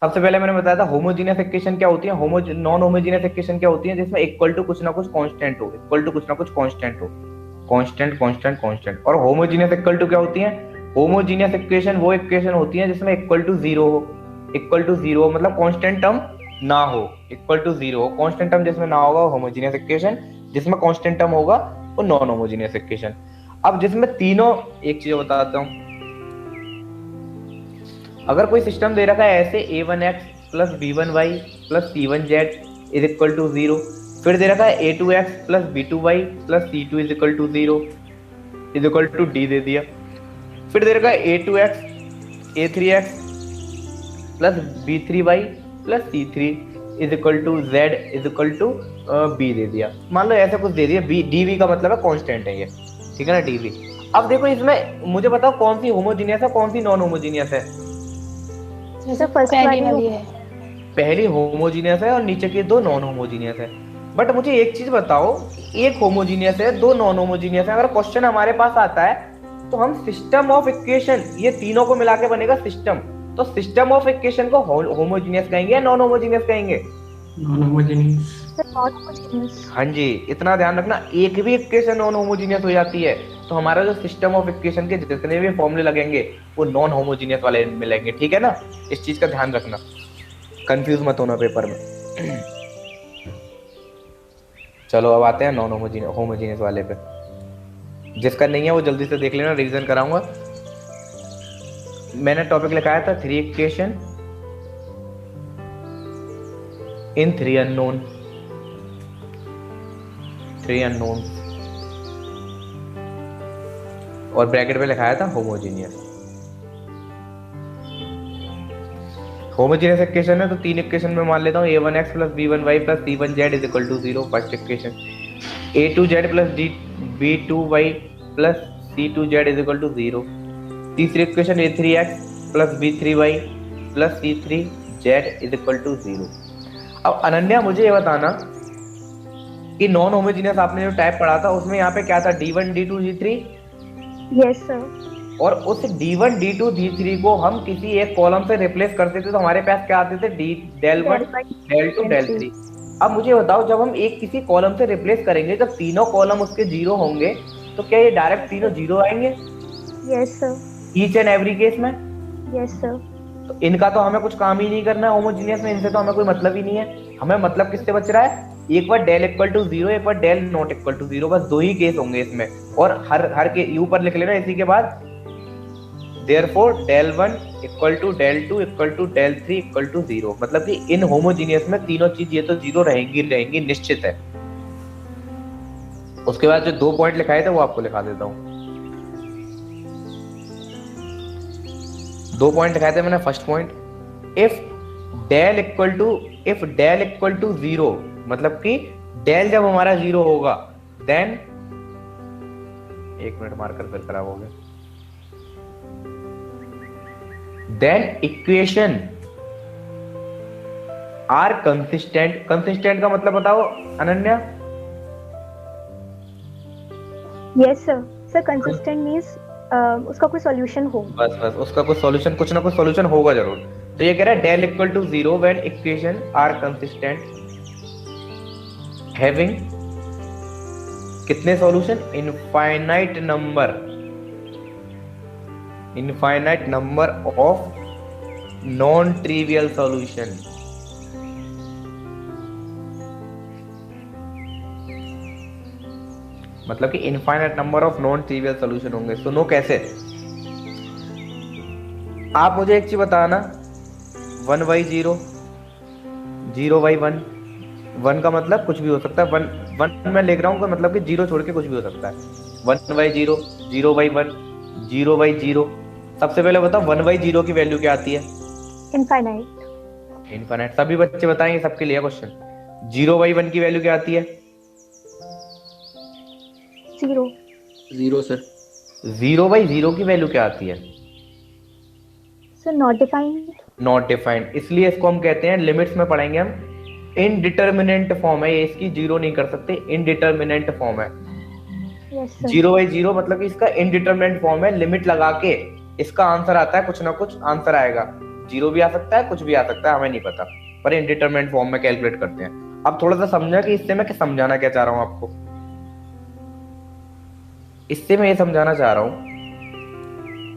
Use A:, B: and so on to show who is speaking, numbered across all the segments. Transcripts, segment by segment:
A: सबसे पहले मैंने बताया था होमोजीनियस इक्वेशन क्या होती है, नॉन होमोजीनियस इक्वेशन क्या होती है, जिसमें इक्वल टू कुछ ना कुछ कांस्टेंट हो, इक्वल टू कुछ ना कुछ कांस्टेंट हो, कांस्टेंट कांस्टेंट कांस्टेंट। और होमोजीनियस इक्वल टू क्या होती है, होमोजीनियस इक्वेशन वो इक्वेशन होती है जिसमें इक्वल टू जीरो हो, इक्वल टू जीरो मतलब कांस्टेंट टर्म ना हो, इक्वल टू जीरो हो, कांस्टेंट टर्म जिसमें ना होगा वो होमोजीनियस इक्वेशन, जिसमें कांस्टेंट टर्म होगा वो नॉन होमोजीनियस इक्वेशन। अब जिसमें तीनों, एक चीज बताता हूँ, अगर कोई सिस्टम दे रखा है ऐसे a1x plus b1y plus c1z is equal to zero, फिर दे रखा है a2x plus b2y plus c2 is equal to zero is equal to d दे दिया, फिर दे रखा है a2x a3x plus b3y plus c3 is equal to z is equal to b दे दिया, मान लो ऐसा कुछ दे दिया, b dv का मतलब है कांस्टेंट है ये, ठीक है ना dv। अब देखो इसमें मुझे बताओ कौन सी होमोजीनियस है कौन सी नॉन होमोजीनियस है।
B: जैसे फर्स्ट
C: पहली
B: वाली
C: वाली है।
A: पहली होमोजीनियस है और नीचे के दो नॉन होमोजीनियस है। बट मुझे एक चीज बताओ, एक होमोजीनियस है दो नॉन होमोजीनियस है, अगर क्वेश्चन हमारे पास आता है तो हम सिस्टम ऑफ इक्वेशन, ये तीनों को मिला के बनेगा सिस्टम, तो सिस्टम ऑफ इक्वेशन को होमोजीनियस कहेंगे या नॉन होमोजीनियस कहेंगे।
D: Non homogeneous.
B: Not homogeneous.
A: हाँ जी, इतना ध्यान रखना, एक भी इक्वेशन नॉन होमोजीनियस हो जाती है तो हमारा जो सिस्टम ऑफ इक्वेशन के जितने भी फॉर्मूले लगेंगे वो नॉन होमोजीनियस वाले मिलेंगे, ठीक है ना, इस चीज का ध्यान रखना, कंफ्यूज मत होना पेपर में। चलो अब आते हैं नॉन होमोजीनियस वाले पे, जिसका नहीं है वो जल्दी से देख लेना, रिवीजन कराऊंगा। मैंने टॉपिक लिखाया था three equation in three unknown, three unknown, और ब्रैकेट में लिखाया था होमोजीनियस। होमोजीनियस इक्वेशन है तो तीन इक्वेशन में मान लेता हूँ a1x plus b1y plus c1z is equal to zero, first equation, a2z plus b2y plus c2z is equal to zero, तीसरी equation a3x plus b3y plus c3z is equal to zero. अब अनन्या मुझे ये बताना कि नॉन होमोजीनियस आपने जो type पढ़ा था उसमें यहाँ पे क्या था, d1 d2 d3,
B: yes sir.
A: और उस d1 d2 d3 को हम किसी एक कॉलम से रिप्लेस करते थे तो हमारे पास क्या आते थे, del1 del2 del3। अब मुझे बताओ जब हम एक किसी कॉलम से रिप्लेस करेंगे, जब तीनों कॉलम उसके जीरो होंगे तो क्या ये डायरेक्ट तीनों जीरो आएंगे,
B: yes sir.
A: Each and every case में।
B: Yes sir.
A: तो इनका तो हमें कुछ काम ही नहीं करना है होमोजीनियस में, इनसे तो हमें कोई मतलब ही नहीं है, हमें मतलब किससे बच रहा है, एक बार डेल इक्वल टू जीरो एक बार del not equal to zero, बस दो ही केस होंगे इसमें, और हर के ऊपर लिख लेना इसी के बाद, therefore del 1 equal to del 2 equal to del 3 equal to zero, मतलब कि इन होमोजीनियस में तीनों चीज ये तो जीरो रहेंगी रहेंगी निश्चित है। उसके बाद जो दो पॉइंट लिखाए थे वो आपको लिखा देता हूँ, दो पॉइंट लिखाए थे मैंने। First point, if del equal to zero, मतलब कि del जब हमारा जीरो होगा देन, एक मिनट मार्कर फिर खराब हो गया, then equation are consistent. Consistent का मतलब बताओ Ananya.
B: Yes sir. Sir consistent means उसका कोई सॉल्यूशन हो।
A: बस बस उसका कुछ सॉल्यूशन, कुछ ना कुछ सॉल्यूशन होगा जरूर। तो ये कह रहा है del equal to zero when equation are consistent having कितने solution, infinite number of non trivial solution. मतलब कि infinite number of non trivial solution होंगे। सुनो कैसे, आप मुझे एक चीज बताना, 1/0 0/1, 1 का मतलब कुछ भी हो सकता है, 1 मैं लिख रहा हूँ मतलब कि जीरो छोड़ के कुछ भी हो सकता है, 1/0 0/1 0/0। सबसे पहले बताओ 1/0 की वैल्यू क्या आती है,
B: इनफाइनाइट।
A: इनफाइनाइट। सभी बच्चे बताएंगे, सबके लिए क्वेश्चन। 0/1 की वैल्यू क्या आती है,
B: जीरो।
D: Zero sir.
A: 0/0 की वैल्यू क्या आती है,
B: sir not defined.
A: Not defined, इसलिए इसको हम कहते हैं, लिमिट्स में पढ़ेंगे हम, इनडिटर्मिनेंट फॉर्म है ये, इसकी जीरो नहीं कर सकते, इनडिटर्मिनेंट फॉर्म है।
B: Yes sir.
A: 0/0 मतलब कि इसका इनडिटर्मिनेंट फॉर्म है, लिमिट लगा के इसका आंसर आता है, कुछ ना कुछ आंसर आएगा। जीरो भी आ सकता है, कुछ भी आ सकता है, हमें नहीं पता, पर इनडिटरमिनेट फॉर्म में कैलकुलेट करते हैं। अब थोड़ा सा समझा कि इससे मैं क्या समझाना क्या चाह रहा हूँ आपको। इससे मैं ये समझाना चाह रहा हूँ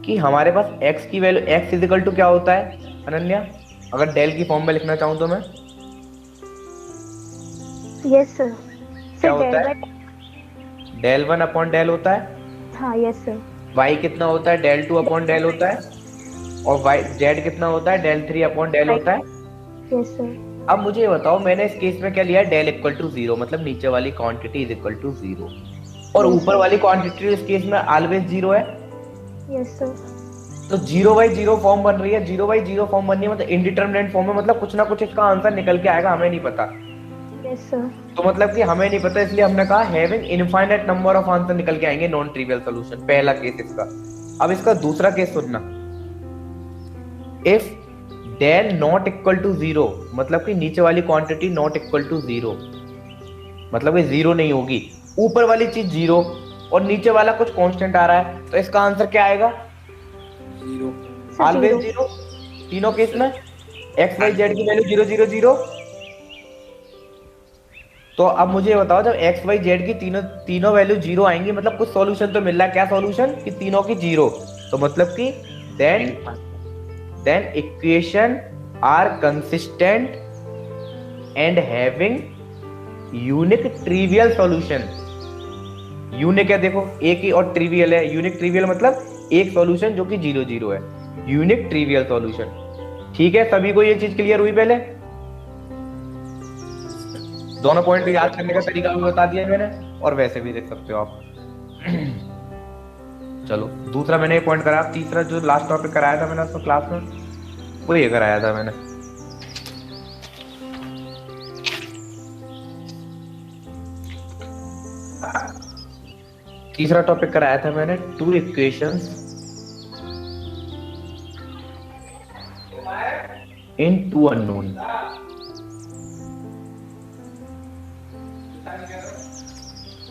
A: कि हमारे पास x की वैल्यू x इजिकल टू क्या होता है अनन्या, अगर डेल की फॉर्म में लिखना चाहूँ तो मैं,
B: यस सर।
A: क्या
B: सर
A: होता
B: डेल
A: है,
B: by,
A: del one upon del होता है,
B: हाँ यस सर।
A: y कितना होता है, डेल टू अपॉन डेल होता है, और y z कितना होता है, डेल थ्री अपॉन डेल होता है।
B: Yes sir.
A: अब मुझे ये बताओ, मैंने इस केस में क्या लिया है, डेल इक्वल टू जीरो, मतलब नीचे वाली quantity is equal to zero, और
B: Yes,
A: ऊपर
B: sir.
A: वाली क्वांटिटी इस केस में ऑलवेज जीरो है।
B: Yes sir.
A: तो जीरो बाई जीरो फॉर्म बन रही है, जीरो बाई जीरो फॉर्म बन रही है, मतलब इनडिटरमिनेट फॉर्म में, मतलब कुछ ना कुछ इसका आंसर निकल के आएगा, हमें नहीं पता।
B: Yes sir.
A: तो मतलब कि हमें नहीं पता, इसलिए हमने कहा having infinite number of answer निकल के आएंगे, नॉन ट्रिवियल सॉल्यूशन, पहला केस इसका। अब इसका दूसरा केस सुनना, if del not equal to zero, मतलब कि नीचे वाली quantity not equal to zero, मतलब कि जीरो नहीं होगी, ऊपर वाली चीज जीरो और नीचे वाला कुछ कांस्टेंट आ रहा है, तो इसका आंसर क्या आएगा,
D: जीरो।
A: ऑलवेज जीरो, तीनों केस में एक्स वाई जेड की वैल्यू जीरो जीरो जीरो। तो अब मुझे बताओ, जब एक्स वाई जेड की तीनों तीनों वैल्यू जीरो आएंगी, मतलब कुछ सॉल्यूशन तो मिल रहा है, क्या सॉल्यूशन, कि तीनों की जीरो, तो मतलब कि then equation are consistent and having unique trivial solution. Unique है, देखो एक ही, और ट्रिवियल है, यूनिक ट्रिवियल मतलब एक सॉल्यूशन जो कि जीरो जीरो है, यूनिक ट्रिवियल सॉल्यूशन। ठीक है, सभी को ये चीज क्लियर हुई पहले, दोनों पॉइंट याद करने का तरीका भी बता दिया मैंने, और वैसे भी देख सकते हो आप। चलो दूसरा मैंने ये पॉइंट कराया, तीसरा जो लास्ट टॉपिक कराया था मैंने उसको क्लास में, वो ये कराया था मैंने, तीसरा टॉपिक कराया था मैंने, two equations in two unknown.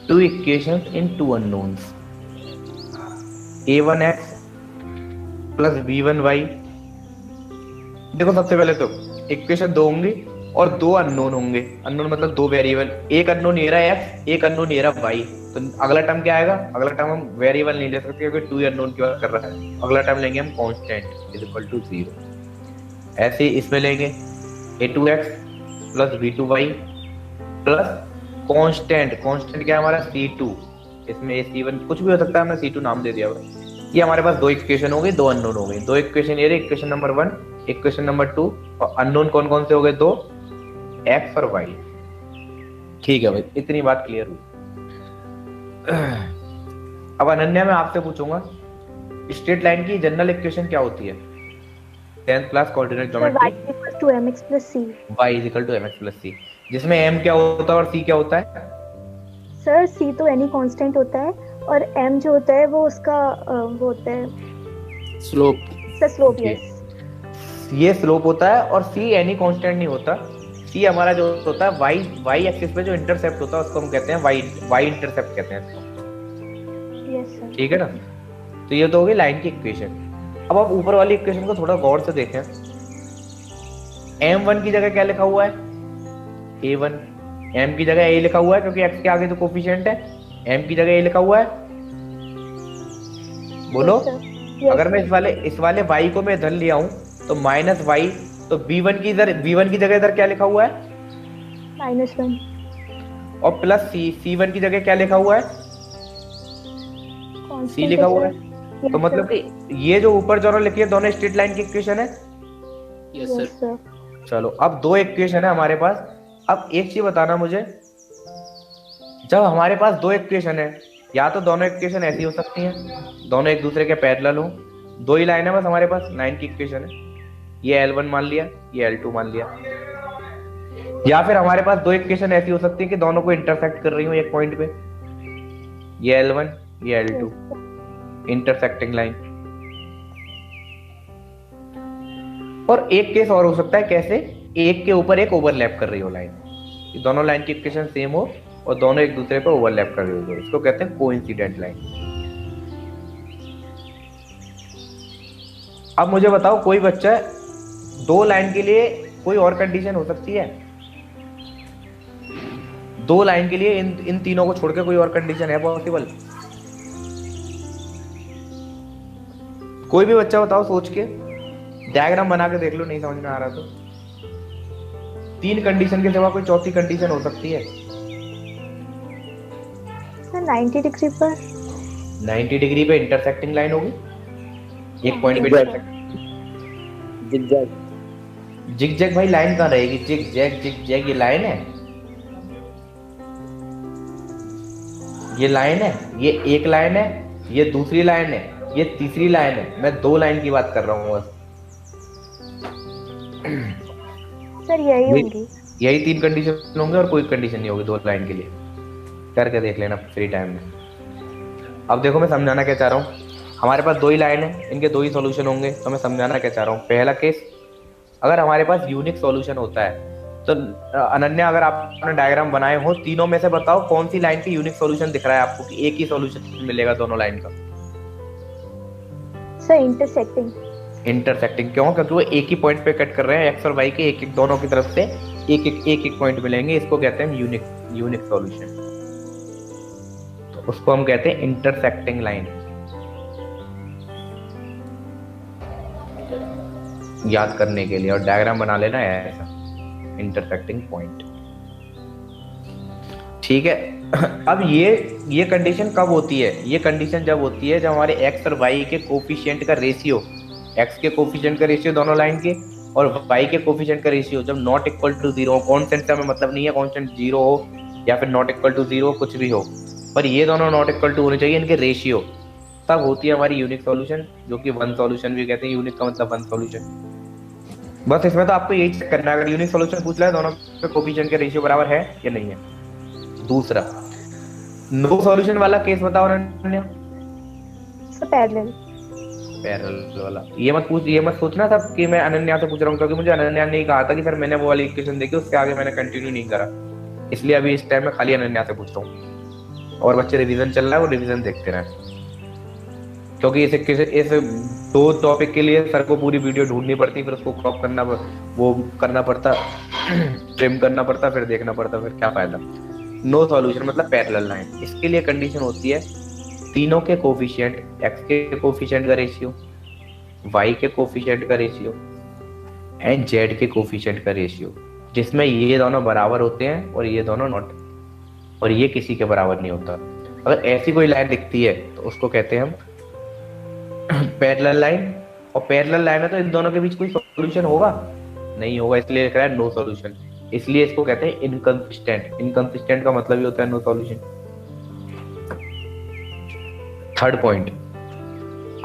A: Two equations in two unknowns, a1x plus b1y। देखो सबसे पहले तो इक्वेशन दो होंगी और दो अननोन होंगे, अननोन मतलब दो वेरिएबल, एक अननोन ये रहा x, एक अननोन ये रहा y। तो अगला टर्म क्या आएगा, अगला टर्म हम वेरिएबल नहीं ले सकते क्योंकि टू अननोन की बात कर रहा है, अगला टर्म लेंगे हम constant is equal to zero. ऐसे ही इसमें लेंगे a2x plus b2y plus constant, constant क्या है हमारा c2, इसमें c1 कुछ भी हो सकता है, हमने c2 नाम दे दिया हुआ। ये हमारे पास दो इक्वेशन हो गई, दो अननोन हो गई, दो इक्वेशन ये रही, इक्वेशन नंबर 1, इक्वेशन नंबर 2, और अननोन कौन कौन से हो गए, दो, x और y। ठीक है भाई, इतनी बात क्लियर हुई। अब अनन्या मैं आपसे पूछूंगा, स्ट्रेट लाइन की जनरल इक्वेशन क्या होती है 10th class coordinate geometry,
B: y equals to mx plus c।
A: y is equal to mx plus c, जिसमें m क्या होता है और c क्या होता है।
B: सर c तो एनी कांस्टेंट होता है, और m जो होता है वो उसका वो होता है
D: स्लोप।
B: स्लोप।
A: Okay.
B: यस।
A: ये स्लोप होता है, और c एनी कांस्टेंट नहीं होता, c हमारा जो होता है y एक्सिस पे जो इंटरसेप्ट होता है उसको हम कहते हैं y इंटरसेप्ट कहते हैं इसको।
B: Yes sir.
A: ठीक है ना, तो ये तो हो गई लाइन की इक्वेशन। अब आप ऊपर वाली इक्वेशन को थोड़ा गौर से देखें, m1 की जगह क्या लिखा हुआ है, a1, m की जगह a लिखा हुआ है क्योंकि x के आगे तो कोफिशिएंट है, m की जगह a लिखा हुआ है, बोलो। अगर मैं इस वाले y को मैं इधर ले आऊं तो माइनस y, तो b1 की जगह इधर क्या लिखा हुआ है,
B: -1,
A: और प्लस c1 की जगह क्या लिखा हुआ है, c लिखा हुआ है। तो मतलब कि ये जो ऊपर दोनों लिखी है दोनों स्ट्रेट लाइन की इक्वेशन है।
D: Yes sir.
A: चलो अब दो इक्वेशन है हमारे पास। अब एक चीज बताना मुझे, जब हमारे पास दो इक्वेशन है, या तो दोनों इक्वेशन ऐसी हो सकती हैं दोनों एक दूसरे के पैरेलल हो, दो ही लाइन है बस हमारे पास, लाइन की इक्वेशन है, ये L1 मान लिया, ये L2 मान लिया, या फिर हमारे पास दो इक्वेशन ऐसी हो सकती है कि दोनों को इंटरसेक्ट कर रही हो एक पॉइंट पे, ये L1 ये L2, इंटरसेक्टिंग लाइन। और एक केस और हो सकता है, कैसे, एक के ऊपर एक ओवरलैप कर रही हो लाइन, दोनों लाइन की इक्वेशन सेम हो और दोनों एक दूसरे पर ओवरलैप कर रही हो, इसको कहते हैं कोइंसिडेंट लाइन। अब मुझे बताओ, कोई बच्चा दो लाइन के लिए कोई और कंडीशन हो सकती है? दो लाइन के लिए इन इन तीनों को छोड़ के कोई और कंडीशन है पॉसिबल? कोई भी बच्चा बताओ सोच के, डायग्राम बना के देख लो, नहीं समझ में आ रहा तो। तीन कंडीशन के सिवा कोई चौथी कंडीशन हो सकती है?
B: सर 90 डिग्री पर
A: 90 डिग्री पे इंटरसेक्टिंग लाइन होगी, एक पॉइंट पे इंटरसेक्ट।
D: जिगजैग।
A: जिग भाई लाइन कहाँ रहेगी? जिग ये लाइन है, ये लाइन है, ये एक लाइन है, ये दूसरी लाइन है, ये तीसरी लाइन है। मैं दो लाइन की बात कर रहा हूँ बस।
B: सर यही होंगी।
A: यही तीन कंडीशन होंगे और कोई कंडीशन नहीं होगी दो लाइन के लिए। करके देख लेना फ्री टाइम में। अब देखो मैं समझाना क्या चाह रहा हूँ। हमारे पास दो ही लाइन है, इनके दो ही सॉल्यूशन होंगे, तो मैं समझाना क्या चाह रहा हूँ। पहला केस, अगर हमारे पास यूनिक सॉल्यूशन होता है तो अनन्या, अगर आपने डायग्राम बनाए हो, तीनों में से बताओ कौन सी लाइन की यूनिक सॉल्यूशन दिख रहा है आपको कि एक ही सॉल्यूशन मिलेगा दोनों लाइन का?
B: Sir intersecting.
A: इंटरसेक्टिंग क्यों? क्योंकि वो एक ही पॉइंट पे कट कर रहे हैं, एक्स और वाई के एक एक दोनों की तरफ से एक पॉइंट मिलेंगे। इसको कहते हैं यूनिक सॉल्यूशन। तो उसको हम कहते हैं इंटरसेक्टिंग लाइन। याद करने के लिए और डायग्राम बना लेना है ऐसा, इंटरसेक्टिंग पॉइंट। ठीक है। अब ये कंडीशन कब होती है? ये कंडीशन जब होती है जब हमारे एक्स और वाई के कोफिशिएंट का रेशियो, एक्स के कोफिशिएंट का रेशियो दोनों लाइन के और वाई के कोफिशिएंट का रेशियो जब नॉट इक्वल टू जीरो हो। कॉन्स्टेंट से हमें मतलब नहीं है कॉन्स्टेंट जीरो हो या फिर नॉट इक्वल टू जीरो, कुछ भी हो, पर ये दोनों नॉट इक्वल टू होने चाहिए इनके रेशियो, तब होती है हमारी यूनिक सॉल्यूशन, जो कि वन सॉल्यूशन भी कहते हैं। यूनिक का मतलब वन सॉल्यूशन। बस इसमें तो आपको यही चेक करना है, अगर यूनिक सॉल्यूशन पूछ रहा है दोनों के कोफिशिएंट के रेशियो बराबर है या नहीं है। दूसरा, नो सॉल्यूशन वाला केस बताओ अनन्या। पैरेलल वाला ये मत सोचना था कि मैं अनन्या से पूछ रहा हूँ, क्योंकि मुझे अनन्या ने कहा था कि सर मैंने वो वाली इक्वेशन देखी, उसके आगे मैंने कंटिन्यू नहीं करा, इसलिए अभी इस टाइम में खाली अनन्या से पूछ रहा हूँ। और बच्चे रिवीजन चल रहा है, वो रिवीजन देखते रहे, क्योंकि इस दो टॉपिक के लिए सर को पूरी वीडियो ढूंढनी पड़ती, फिर उसको क्रॉप करना, वो करना पड़ता, ट्रिम करना पड़ता, फिर देखना पड़ता, फिर क्या फायदा। नो सॉल्यूशन मतलब पैरेलल लाइन। इसके लिए कंडीशन होती है तीनों के कोफिशिएंट, एक्स के कोफिशिएंट का रेशियो, वाई के कोफिशिएंट का रेशियो एंड जेड के कोफिशिएंट का रेशियो, जिसमें ये दोनों बराबर होते हैं और ये दोनों नॉट, और ये किसी के बराबर नहीं होता। अगर ऐसी कोई लाइन दिखती है तो उसको कहते हैं हम पैरेलल लाइन। और पैरेलल लाइन है तो इन दोनों के बीच कोई सॉल्यूशन होगा नहीं होगा, इसलिए लिख रहा है नो सॉल्यूशन। इसलिए इसको कहते हैं इनकंसिस्टेंट। इनकंसिस्टेंट का मतलब ही होता है नो सॉल्यूशन। थर्ड पॉइंट,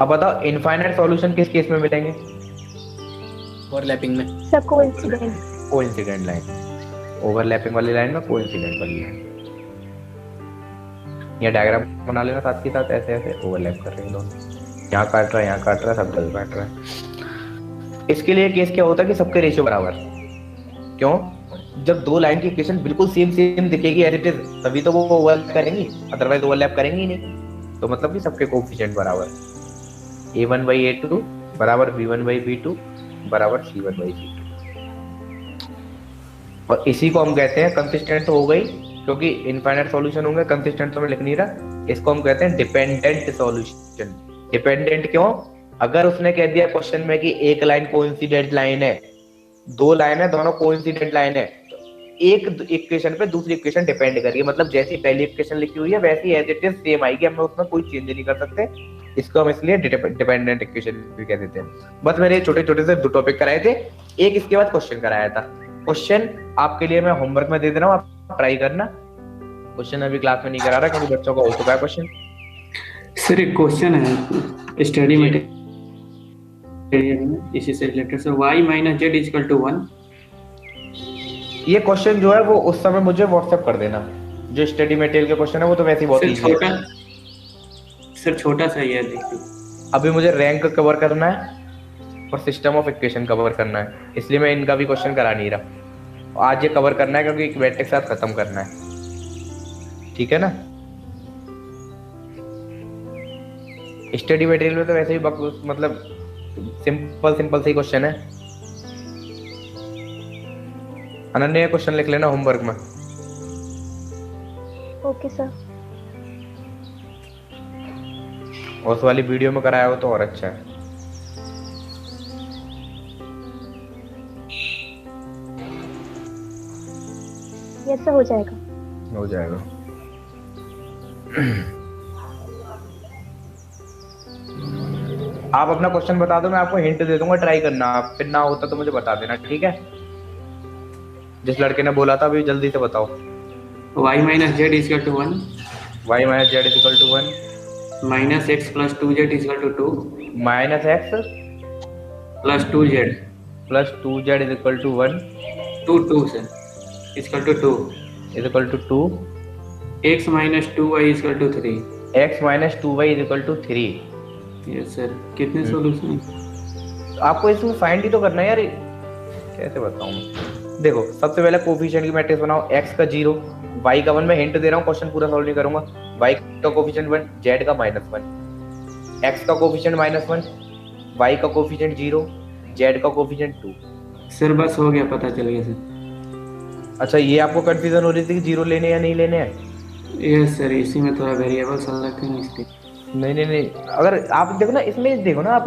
A: अब बताओ इनफाइनाइट सॉल्यूशन किस केस में मिलेंगे?
D: ओवरलैपिंग में।
B: Sir coincident.
A: Coincident line, overlapping वाली लाइन में कोइंसिडेंट वाली लाइन। या डायग्राम बना लेना साथ के साथ, ऐसे ऐसे ओवरलैप कर रहे हैं दोनों, यहाँ काट रहा है, यहाँ काट रहा है, सब डबल काट रहा है। इसके लिए केस क्या होता है कि सबके रेशियो बराबर। क्यों? जब दो लाइन की इक्वेशन बिल्कुल सेम दिखेगी एज इट इज, तभी तो वो ओवरलैप करेंगी, अदरवाइज ओवरलैप करेंगी ही नहीं। तो मतलब कि सबके कोफिशिएंट बराबर, a1/a2 बराबर b1/b2 बराबर c1/c2। और इसी को हम कहते हैं, कंसिस्टेंट तो हो गई क्योंकि इनफाइनाइट सॉल्यूशन होंगे, कंसिस्टेंट तो मैं लिख नहीं रहा, इसको हम कहते हैं डिपेंडेंट सॉल्यूशन। डिपेंडेंट क्यों? अगर उसने कह दिया क्वेश्चन में कि एक लाइन कोइंसिडेंट लाइन है, दो लाइन है, दोनों कोइंसिडेंट लाइन है, तो एक इक्वेशन पे दूसरी इक्वेशन डिपेंड करिए, मतलब जैसी पहली इक्वेशन लिखी हुई है वैसी एज इट इज सेम आएगी, हम उसमें कोई चेंज नहीं कर सकते। इसको हम इसलिए डिपेंडेंट इक्वेशन भी कह देते हैं। बस मैंने छोटे छोटे से दो टॉपिक कराए थे, एक इसके बाद क्वेश्चन कराया था। क्वेश्चन आपके लिए मैं होमवर्क में दे दे रहा हूँ, आप ट्राई करना। क्वेश्चन अभी क्लास में नहीं करा रहा क्योंकि बच्चों का हो चुका है क्वेश्चन।
C: सर एक क्वेश्चन है स्टडी मटेरियल इसी से रिलेटेड, सर y - z = 1।
A: ये क्वेश्चन जो है वो उस समय मुझे व्हाट्सएप कर देना, जो स्टडी मटेरियल के क्वेश्चन है वो तो वैसे ही बहुत इजी है।
C: सर छोटा सा ही है, देखिए
A: अभी मुझे रैंक कवर करना है और सिस्टम ऑफ इक्वेशन कवर करना है, इसलिए मैं इनका भी क्वेश्चन करा नहीं रहा। आज ये कवर करना है क्योंकि क्वेट के साथ खत्म करना है, ठीक है ना। स्टडी मटेरियल में तो वैसे ही मतलब सिंपल से ही क्वेश्चन है, अनन्या क्वेश्चन लिख लेना होमवर्क में।
B: Okay sir.
A: और उस वाली वीडियो में कराया हो तो और अच्छा है।
B: यस सर, हो जाएगा।
A: हो जाएगा। आप अपना क्वेश्चन बता दो, मैं आपको हिंट दे दूंगा, ट्राई करना आप, फिर ना होता तो मुझे बता देना, ठीक है? जिस लड़के ने बोला था अभी जल्दी से बताओ।
C: y minus z is equal to 1
A: y minus z is equal to 1
C: minus x plus 2z is equal to 2
A: minus x
C: plus 2z
A: plus 2z is equal to 1
C: 2 sir is equal to 2
A: is equal to 2
C: x minus 2y is equal to 3।
A: x minus 2y is equal to 3।
C: Yes sir. कितने solution?
A: आपको इसमें find ही तो करना है यार, कैसे बताऊं मैं? देखो सबसे पहले कोफिशिएंट की मैट्रिक्स बनाओ, x का 0, y का 1, मैं हिंट दे रहा हूँ, क्वेश्चन पूरा सॉल्व नहीं करूंगा। y का कोफिशिएंट 1, z का -1, x का कोफिशिएंट -1, y का कोफिशिएंट 0, z का कोफिशिएंट 2।
C: सर बस हो गया, पता चल गया सर।
A: अच्छा, ये आपको कंफ्यूजन हो रही थी कि 0 लेने या नहीं लेने हैं?
C: यस सर, इसी में थोड़ा वेरिएबल्स अलग थे इसलिए।
A: नहीं, अगर आप देखो ना, इसमें देखो ना आप,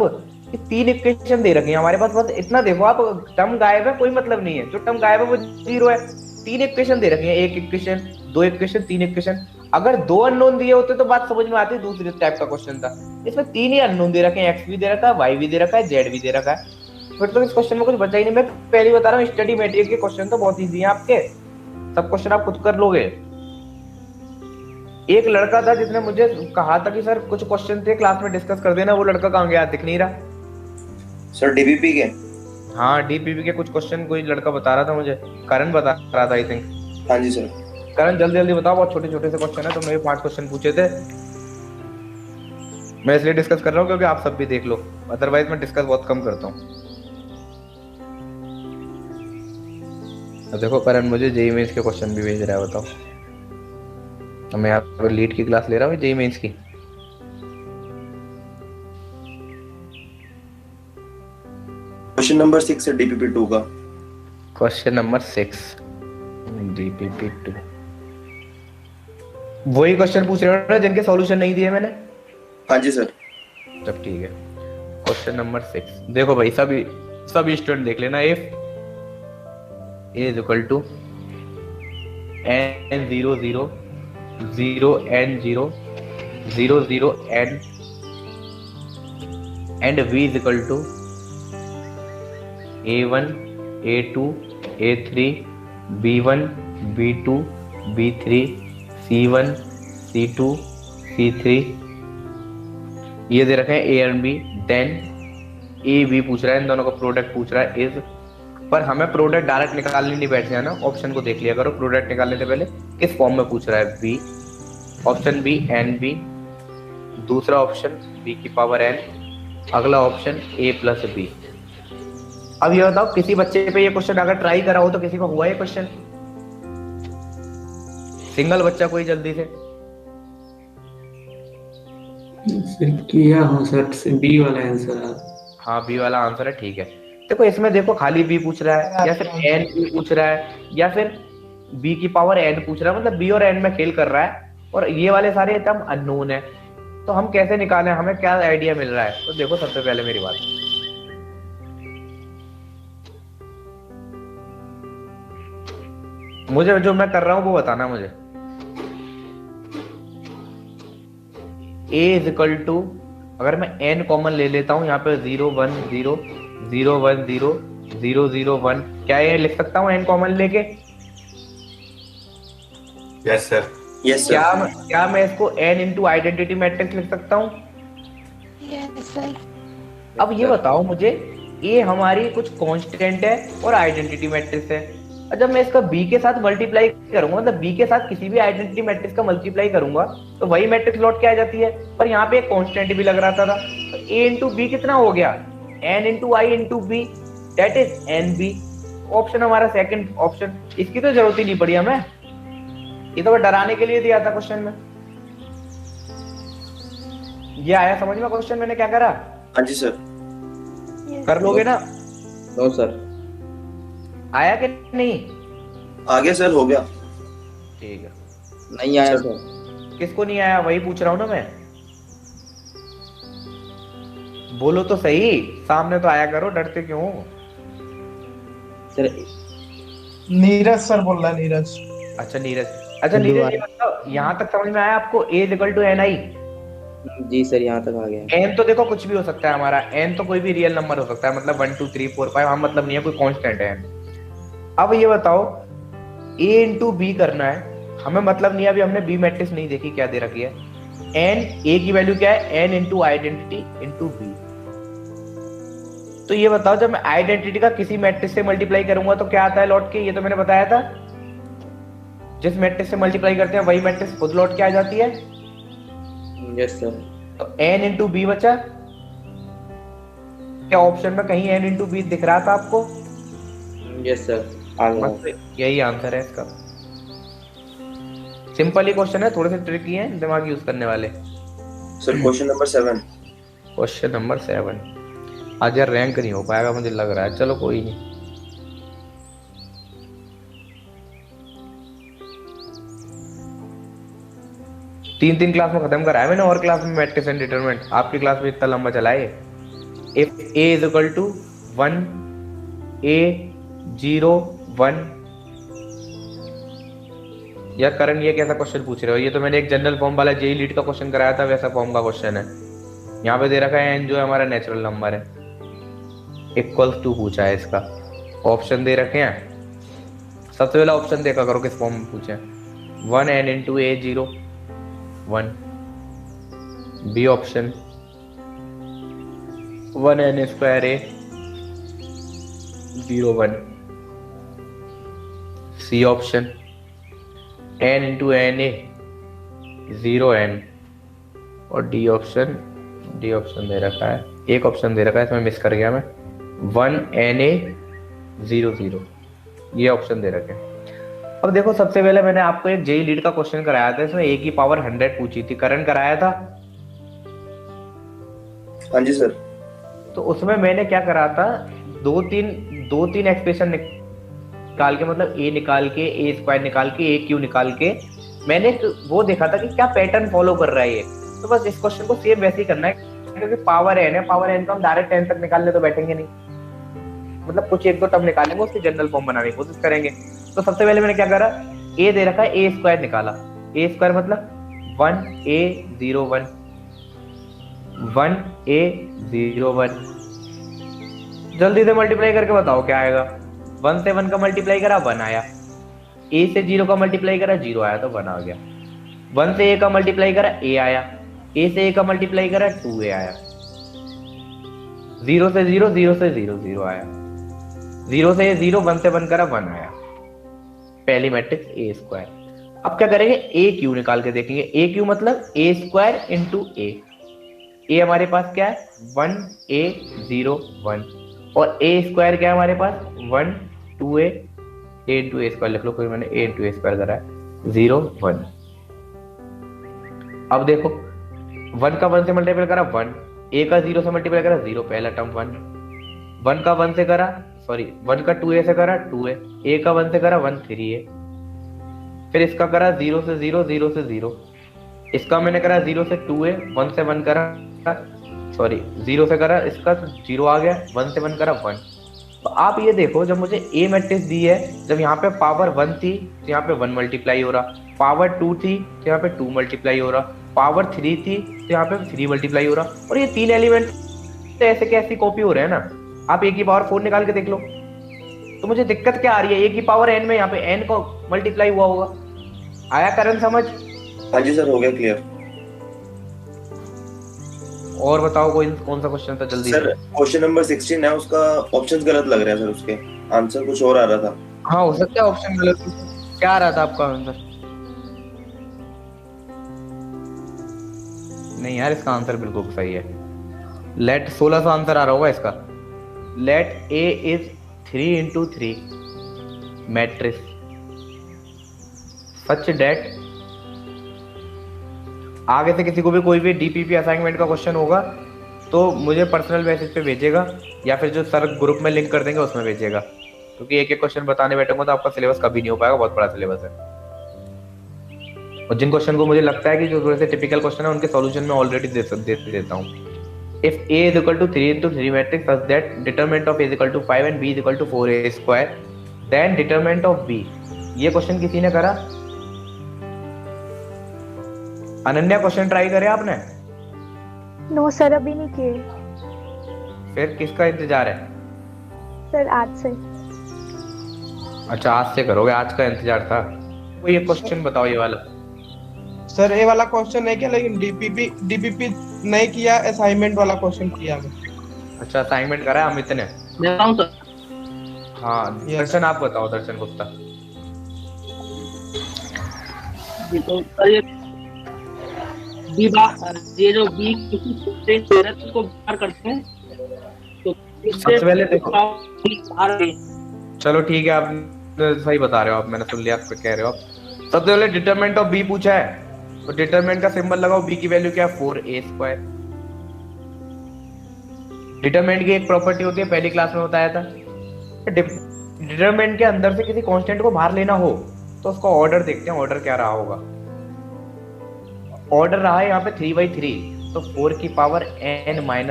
A: कि 3 इक्वेशन दे रखी है हमारे पास, बस इतना देखो आप, टर्म गायब है कोई मतलब नहीं है, जो टर्म गायब है वो 0 है। 3 इक्वेशन दे रखी है, 1 इक्वेशन, 2 इक्वेशन, 3 इक्वेशन। अगर 2 अननोन दिए होते तो बात समझ में आती, दूसरे टाइप का क्वेश्चन था। इसमें 3 ही अननोन दे रखे हैं, x भी दे रखा है, y भी दे रखा है, z भी दे रखा है, फिर तो इस क्वेश्चन में कुछ बचा ही नहीं। मैं पहले बता रहा हूँ, स्टडी मटेरियल के क्वेश्चन तो बहुत इजी है आपके, सब क्वेश्चन आप खुद कर लोगे। एक लड़का था जिसने मुझे कहा था कि सर कुछ क्वेश्चन थे क्लास में डिस्कस कर देना, वो लड़का कहाँ गया, दिख नहीं रहा।
E: सर डीबीपी के?
A: हाँ, डीपीपी के कुछ क्वेश्चन कोई लड़का बता रहा था मुझे, करण बता रहा था आई थिंक।
E: हाँ जी सर।
A: करण जल्दी जल्दी बताओ, बहुत छोटे छोटे से क्वेश्चन है, तो मेरे 5 क्वेश्चन पूछे थे, मैं इसलिए डिस्कस कर रहा हूँ क्योंकि आप सब भी देख लो, अदरवाइज मैं डिस्कस बहुत कम करता हूँ। अब देखो करण मुझे जेईई मेंस के क्वेश्चन भी भेज रहा है, बताओ। तो मैं यहाँ पर लीड की क्लास ले रहा हूँ जेईई मेंस की।
E: क्वेश्चन नंबर 6 है डीपीपी 2 का।
A: क्वेश्चन नंबर 6 डीपीपी 2, वही क्वेश्चन पूछ रहे हो ना जिनके सॉल्यूशन नहीं दिए मैंने?
E: हाँ जी सर।
A: तब ठीक है। क्वेश्चन नंबर 6 देखो भाई, सभी स्टूडेंट देख लेना। If a is equal to n 0 0 0 n 0 0 0 n and v is equal to a1 a2 a3 b1 b2 b3 c1 c2 c3, ये दे रखे हैं a और b, देन a b पूछ रहा है, इन दोनों का प्रोडक्ट पूछ रहा है इज, पर हमें प्रोडक्ट डायरेक्ट निकालने नहीं बैठ जाना, ऑप्शन को देख लिया करो। प्रोडक्ट निकालने से पहले किस फॉर्म में पूछ रहा है, B, option B n B, दूसरा ऑप्शन बी की पावर एन, अगला ऑप्शन ए प्लस बी। अब ये बताओ, किसी बच्चे पे ये क्वेश्चन अगर ट्राई करा हो तो किसी को हुआ ये क्वेश्चन? सिंगल बच्चा कोई जल्दी से?
C: किया हूँ सर, बी वाला आंसर।
A: हाँ, बी वाला आंसर है, ठीक है। देखो इसमें देखो, खाली बी पूछ रहा है या फिर एन बी पूछ रहा है या फिर बी की पावर एन पूछ रहा है, मतलब बी और एन में खेल कर रहा है, और ये वाले सारे टर्म अननोन है, तो हम कैसे निकालें, हमें क्या आइडिया मिल रहा है? तो देखो सबसे पहले मेरी बात, मुझे जो मैं कर रहा हूं वो बताना मुझे। a इज इक्वल टू, अगर मैं n कॉमन ले लेता हूं यहाँ पे 0 1 0 0 1 0 0 0 1, क्या ये लिख सकता हूँ n कॉमन लेके?
E: Yes sir. Yes sir.
A: क्या मैं इसको n इंटू आइडेंटिटी मैट्रिक्स लिख सकता हूँ?
B: Yes sir.
A: अब ये बताओ मुझे, a हमारी कुछ कांस्टेंट है और आइडेंटिटी मैट्रिक्स है, और जब मैं इसका b के साथ मल्टीप्लाई करूंगा, मतलब b के साथ किसी भी आइडेंटिटी मैट्रिक्स का मल्टीप्लाई करूंगा तो वही मैट्रिक्स लौट के आ जाती है, पर यहाँ पे एक कांस्टेंट भी लग रहा था, तो a इंटू बी कितना हो गया, n into I into B, that is nb। Option हमारा सेकंड ऑप्शन, इसकी तो जरूरत ही नहीं पड़ी हमें, ये तो डराने के लिए दिया था क्वेश्चन में। ये आया समझ में क्वेश्चन मैंने क्या करा?
E: हाँ जी सर।
A: कर लोगे ना?
F: No sir.
A: आया कि नहीं?
E: आ गया सर, हो गया।
A: ठीक है।
F: नहीं आया
E: सर।
F: सर।
A: किसको नहीं आया वही पूछ रहा हूँ ना मैं। बोलो तो सही, सामने तो आया करो, डरते क्यों हो?
F: सर
G: नीरज सर बोल रहा है, नीरज।
A: अच्छा नीरज, अच्छा नीरज ये बताओ, यहाँ तक समझ में आया आपको a equal to n I?
F: जी सर, यहाँ तक आ गया।
A: एन तो देखो कुछ भी हो सकता है हमारा, एन तो कोई भी रियल नंबर हो सकता है, मतलब 1 2 3 4 5, हम मतलब नहीं है कोई कांस्टेंट है n। अब ये बताओ a इंटू बी करना है, हमें मतलब नहीं है, अभी हमने बी मैट्रिक्स नहीं देखी क्या दे रखी है। n a की वैल्यू क्या है, n into identity into B. तो ये बताओ जब मैं आइडेंटिटी का किसी मैट्रिक्स से मल्टीप्लाई करूंगा तो क्या आता है लौट के, ये तो मैंने बताया था, जिस मैट्रिक्स से मल्टीप्लाई करते हैं वही मैट्रिक्स खुद लौट के आ जाती है।
F: Yes sir.
A: तो n इंटू बी बचा, क्या ऑप्शन में कहीं n इंटू बी दिख रहा था आपको?
F: यस सर, आ गया।
A: बस यही आंसर है इसका। सिंपल ही क्वेश्चन है, थोड़े से ट्रिकी है, दिमाग यूज करने वाले।
E: Sir question number 7।
A: Question number 7 आज यार रैंक नहीं हो पाएगा मुझे लग रहा है, चलो कोई नहीं। तीन क्लास में खत्म करा है मैंने, और क्लास में मैट्रिक्स एंड डिटरमिनेंट, आपकी क्लास में इतना लंबा चला है। If a is equal to 1 a 0 1। यार करण ये कैसा क्वेश्चन पूछ रहे हो, ये तो मैंने एक जनरल फॉर्म वाला जेई लीड का क्वेश्चन कराया था, वैसा फॉर्म का क्वेश्चन है। यहाँ पे दे रखा है n जो है हमारा नेचुरल नंबर है, इक्वल्स टू पूछा है इसका। ऑप्शन दे रखे हैं, सबसे पहला ऑप्शन देखा करो किस फॉर्म में पूछे हैं। 1n into a 0 1। B option 1n square a 0 1। C option n into n A 0 n। और डी ऑप्शन दे रखा है, एक ऑप्शन दे रखा है इसमें मिस कर गया मैं, 1na 0 0। ये ऑप्शन दे रखे हैं। अब देखो सबसे पहले मैंने आपको एक जेई लीड का क्वेश्चन कराया था, इसमें a की पावर 100 पूछी थी, करंट कराया था।
E: हाँ जी सर।
A: तो उसमें मैंने क्या करा था, दो तीन एक्सप्रेशन निकाल के, मतलब a निकाल के, a स्क्वायर निकाल के, a क्यू निकाल के, मैंने वो देखा था कि क्या पैटर्न फॉलो कर रहा है ये। तो बस इस क्वेश्चन को सेम वैसे ही करना है, क्योंकि पावर n है, पावर n को हम डायरेक्ट 10 तक निकालने तो बैठेंगे नहीं, मतलब कुछ एक दो टर्म निकालेंगे, उसकी जनरल फॉर्म बनाने की कोशिश करेंगे। तो सबसे पहले मैंने क्या करा, a दे रखा है, a स्क्वायर निकाला। a स्क्वायर मतलब 1a 0 1 1a 0 1। जल्दी से मल्टीप्लाई करके बताओ क्या आएगा। 1 से 1 का मल्टीप्लाई करा 1 आया, a से 0 का मल्टीप्लाई करा 0 आया तो 1 आ गया। 1 से a का मल्टीप्लाई करा a आया, a से a का मल्टीप्लाई करा 2a आया। 0 से 0 0 से 0 0 आया, 0 से 0 1 से 1 करा 1 आया। पहली मैट्रिक्स a स्क्वायर। अब क्या करेंगे, a क्यू निकाल के देखेंगे। a क्यू मतलब a square into a। a हमारे पास क्या है 1a 0 1, और a स्क्वायर क्या है हमारे पास 1 2a, a into a square लिख लो, फिर मैंने a इंटू a स्क्वायर करा है 0 1। अब देखो 1 का 1 से मल्टीप्लाई करा 1, a का 0 से मल्टीप्लाई करा 0, पहला टर्म 1 का 1 से करा, सॉरी 1 का 2a से करा 2a, a का 1 से करा 1 3a, फिर इसका करा 0 से 0 0 से 0, इसका मैंने करा 0 से 2a, 1 से 1 करा, सॉरी 0 से करा, इसका 0 आ गया, 1 से 1 करा 1। तो आप ये देखो, जब मुझे a मैट्रिक्स दी है, जब यहाँ पे पावर 1 थी तो यहाँ पे 1 मल्टीप्लाई हो रहा, पावर 2 थी तो यहाँ पे 2 मल्टीप्लाई हो रहा, पावर 3 थी तो यहाँ पे 3 मल्टीप्लाई हो रहा, और ये 3 एलिमेंट तो ऐसे कैसी कॉपी हो रहे हैं ना। आप a की पावर 4 निकाल के देख लो, तो मुझे दिक्कत क्या आ रही है, a की पावर n में यहाँ पे n को मल्टीप्लाई हुआ होगा। आया करण समझ?
E: हाँ जी सर, हो गया क्लियर।
A: और बताओ कोई कौन सा क्वेश्चन था जल्दी
E: सर क्वेश्चन नंबर 16 है, उसका ऑप्शंस गलत लग रहा है सर, उसके आंसर कुछ और आ रहा था।
A: हाँ हो सकता है ऑप्शन गलत। क्या आ रहा था आपका आंसर? नहीं यार, इसका आंसर बिल्कुल सही है। लेट 1600 आंसर आ रहा होगा इसका। Let a is 3 into 3 matrix such that. आगे से किसी को भी कोई भी डीपीपी असाइनमेंट का क्वेश्चन होगा तो मुझे पर्सनल मैसेज पे भेजेगा, या फिर जो सर ग्रुप में लिंक कर देंगे उसमें भेजेगा। क्योंकि एक एक क्वेश्चन बताने बैठूंगा तो आपका सिलेबस कभी नहीं हो पाएगा, बहुत बड़ा सिलेबस है। और जिन क्वेश्चन को मुझे लगता है कि जो थोड़े से टिपिकल क्वेश्चन है उनके सॉल्यूशन मैं ऑलरेडी देता हूँ। If A is equal to 3 into 3 matrix such that determinant of A is equal to 5 and B is equal to 4A square, then determinant of B, ये क्वेश्चन किसी ने करा? Ananya question try करे आपने?
B: No sir, अभी नहीं किए।
A: फिर किसका इंतजार है?
B: सर आज से।
A: अच्छा आज से करोगे, आज का इंतजार था। वो ये क्वेश्चन बताओ ये वाला।
G: सर ये वाला क्वेश्चन है क्या, लेकिन डीपीपी नहीं किया, असाइनमेंट वाला क्वेश्चन किया मैं।
A: अच्छा असाइनमेंट करा है अमित ने?
F: बताऊं सर?
A: हाँ
G: Yes.
A: दर्शन आप बताओ, दर्शन गुप्ता।
F: तो सर ये जो बी को बाहर करते हैं तो
A: सबसे पहले देखो,
F: बाहर
A: चलो ठीक है, आप सही बता रहे हो, आप मैंने सुन लिया आप कह रहे हो। सबसे पहले डिटरमिनेंट ऑफ बी पूछा है, तो डिटरमिनेंट का सिंबल लगाओ, बी की वैल्यू क्या है 4a स्क्वायर। डिटरमिनेंट की एक प्रॉपर्टी होती है, पहली क्लास में बताया था। डिटरमिनेंट के अंदर से किसी कांस्टेंट को बाहर लेना हो तो उसका ऑर्डर देखते हैं, ऑर्डर क्या रहा होगा। ऑर्डर रहा है यहाँ पे 3/3, तो 4 की पावर n-1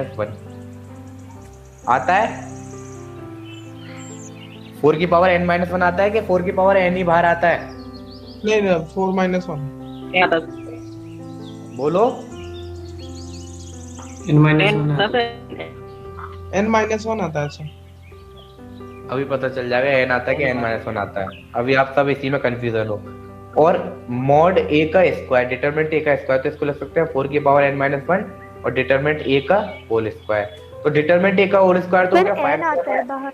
A: आता है। 4 की पावर n-1 आता है कि 4 की पावर n ही बाहर आता है?
G: नहीं 4-1
A: बोलो।
G: n-1 आता है सर।
A: अभी पता चल जाएगा n आता है कि n-1 आता है। अभी आप सब इसी में कंफ्यूजन हो। और मॉड a का स्क्वायर, डिटरमिनेंट a का स्क्वायर, तो इसको लिख सकते हैं 4 की पावर n-1 और डिटरमिनेंट a का होल स्क्वायर। तो डिटरमिनेंट a का होल स्क्वायर तो हो गया 5
B: आता है बाहर।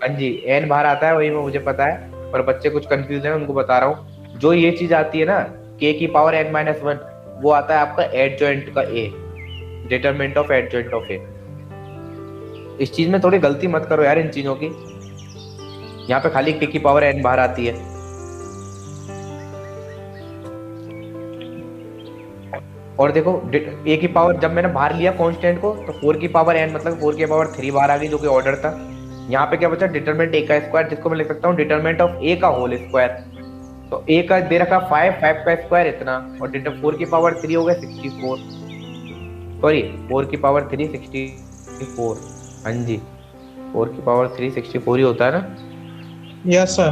A: हाँ जी n बाहर आता है, वही में मुझे पता है, पर बच्चे कुछ कंफ्यूज हैं उनको बता रहा हूँ। जो ये चीज आती है ना k की पावर n-1, वो आता है आपका एडजॉइंट का a, determinant of adjoint of a। इस चीज में थोड़ी गलती मत करो यार इन चीजों की। यहाँ पे खाली k की पावर n बाहर आती है। और देखो a की पावर जब मैंने बाहर लिया कांस्टेंट को, तो 4 की पावर n मतलब 4 की पावर 3 बाहर आ गई, जो कि ऑर्डर था। यहाँ पे क्या बचा, डिटरमिनेंट a का स्क्वायर, जिसको मैं लिख सकता हूँ डिटरमिनेंट ऑफ a का होल स्क्वायर। तो a का दे रखा 5 का स्क्वायर इतना, और 4 की पावर 3 हो गया 64, सॉरी 4 की पावर 3 64, हाँ जी 4 की पावर 3 64 ही होता है ना?
G: Yes sir.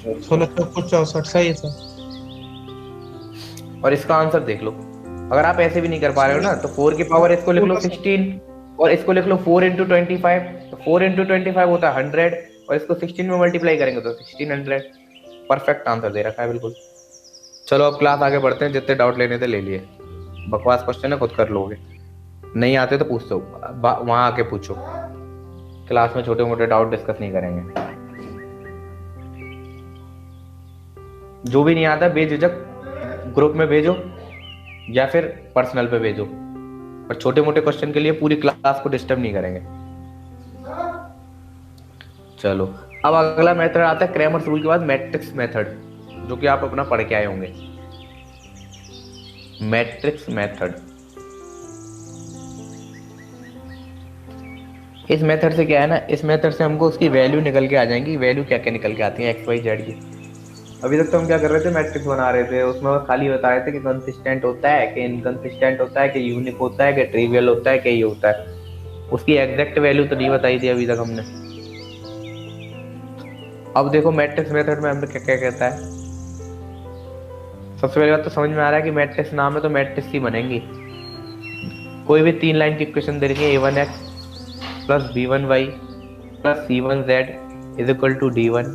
G: 1664 सही है सर।
A: और इसका आंसर देख लो। अगर आप ऐसे भी नहीं कर पा रहे हो ना, तो 4 की पावर इसको लिख लो 16 और इसको लिख लो 4 into 25, तो 4 into 25 होता है 100 और इसको 16 में मल्टीप्लाई करेंगे तो 1600। परफेक्ट आंसर दे रखा है बिल्कुल। चलो अब क्लास आगे बढ़ते हैं, जितने डाउट लेने थे ले लिए। बकवास क्वेश्चन है, खुद कर लोगे, नहीं आते तो पूछ दो, वहां आके पूछो। क्लास में छोटे मोटे डाउट डिस्कस नहीं करेंगे। जो भी नहीं आता बेझिझक ग्रुप में भेजो या फिर पर्सनल पे भेजो, पर छोटे मोटे क्वेश्चन के लिए पूरी क्लास को डिस्टर्ब नहीं करेंगे। चलो अब अगला मेथड आता है क्रैमर्स रूल के बाद मैट्रिक्स मेथड, जो कि आप अपना पढ़ के आए होंगे। मैट्रिक्स मेथड, इस मेथड से क्या है ना, इस मेथड से हमको उसकी वैल्यू निकल के आ जाएंगी। वैल्यू क्या क्या निकल के आती है, एक्स वाई जेड की। अभी तक तो हम क्या कर रहे थे, मैट्रिक्स बना रहे थे, उसमें बस खाली बता रहे थे कि कंसिस्टेंट होता है कि इनकंसिस्टेंट होता है कि यूनिक होता है कि ट्रिवियल होता है कि ये होता है। उसकी एग्जैक्ट वैल्यू तो नहीं बताई थी अभी तक हमने। अब देखो मैट्रिक्स मेथड में हमें क्या क्या कहता है। सबसे पहले बात तो समझ में आ रहा है कि मैट्रिक्स नाम है तो मैट्रिक्स ही बनेंगी। कोई भी 3 लाइन की इक्वेशन दे रही है, a1x plus b1y plus c1z is equal to d1।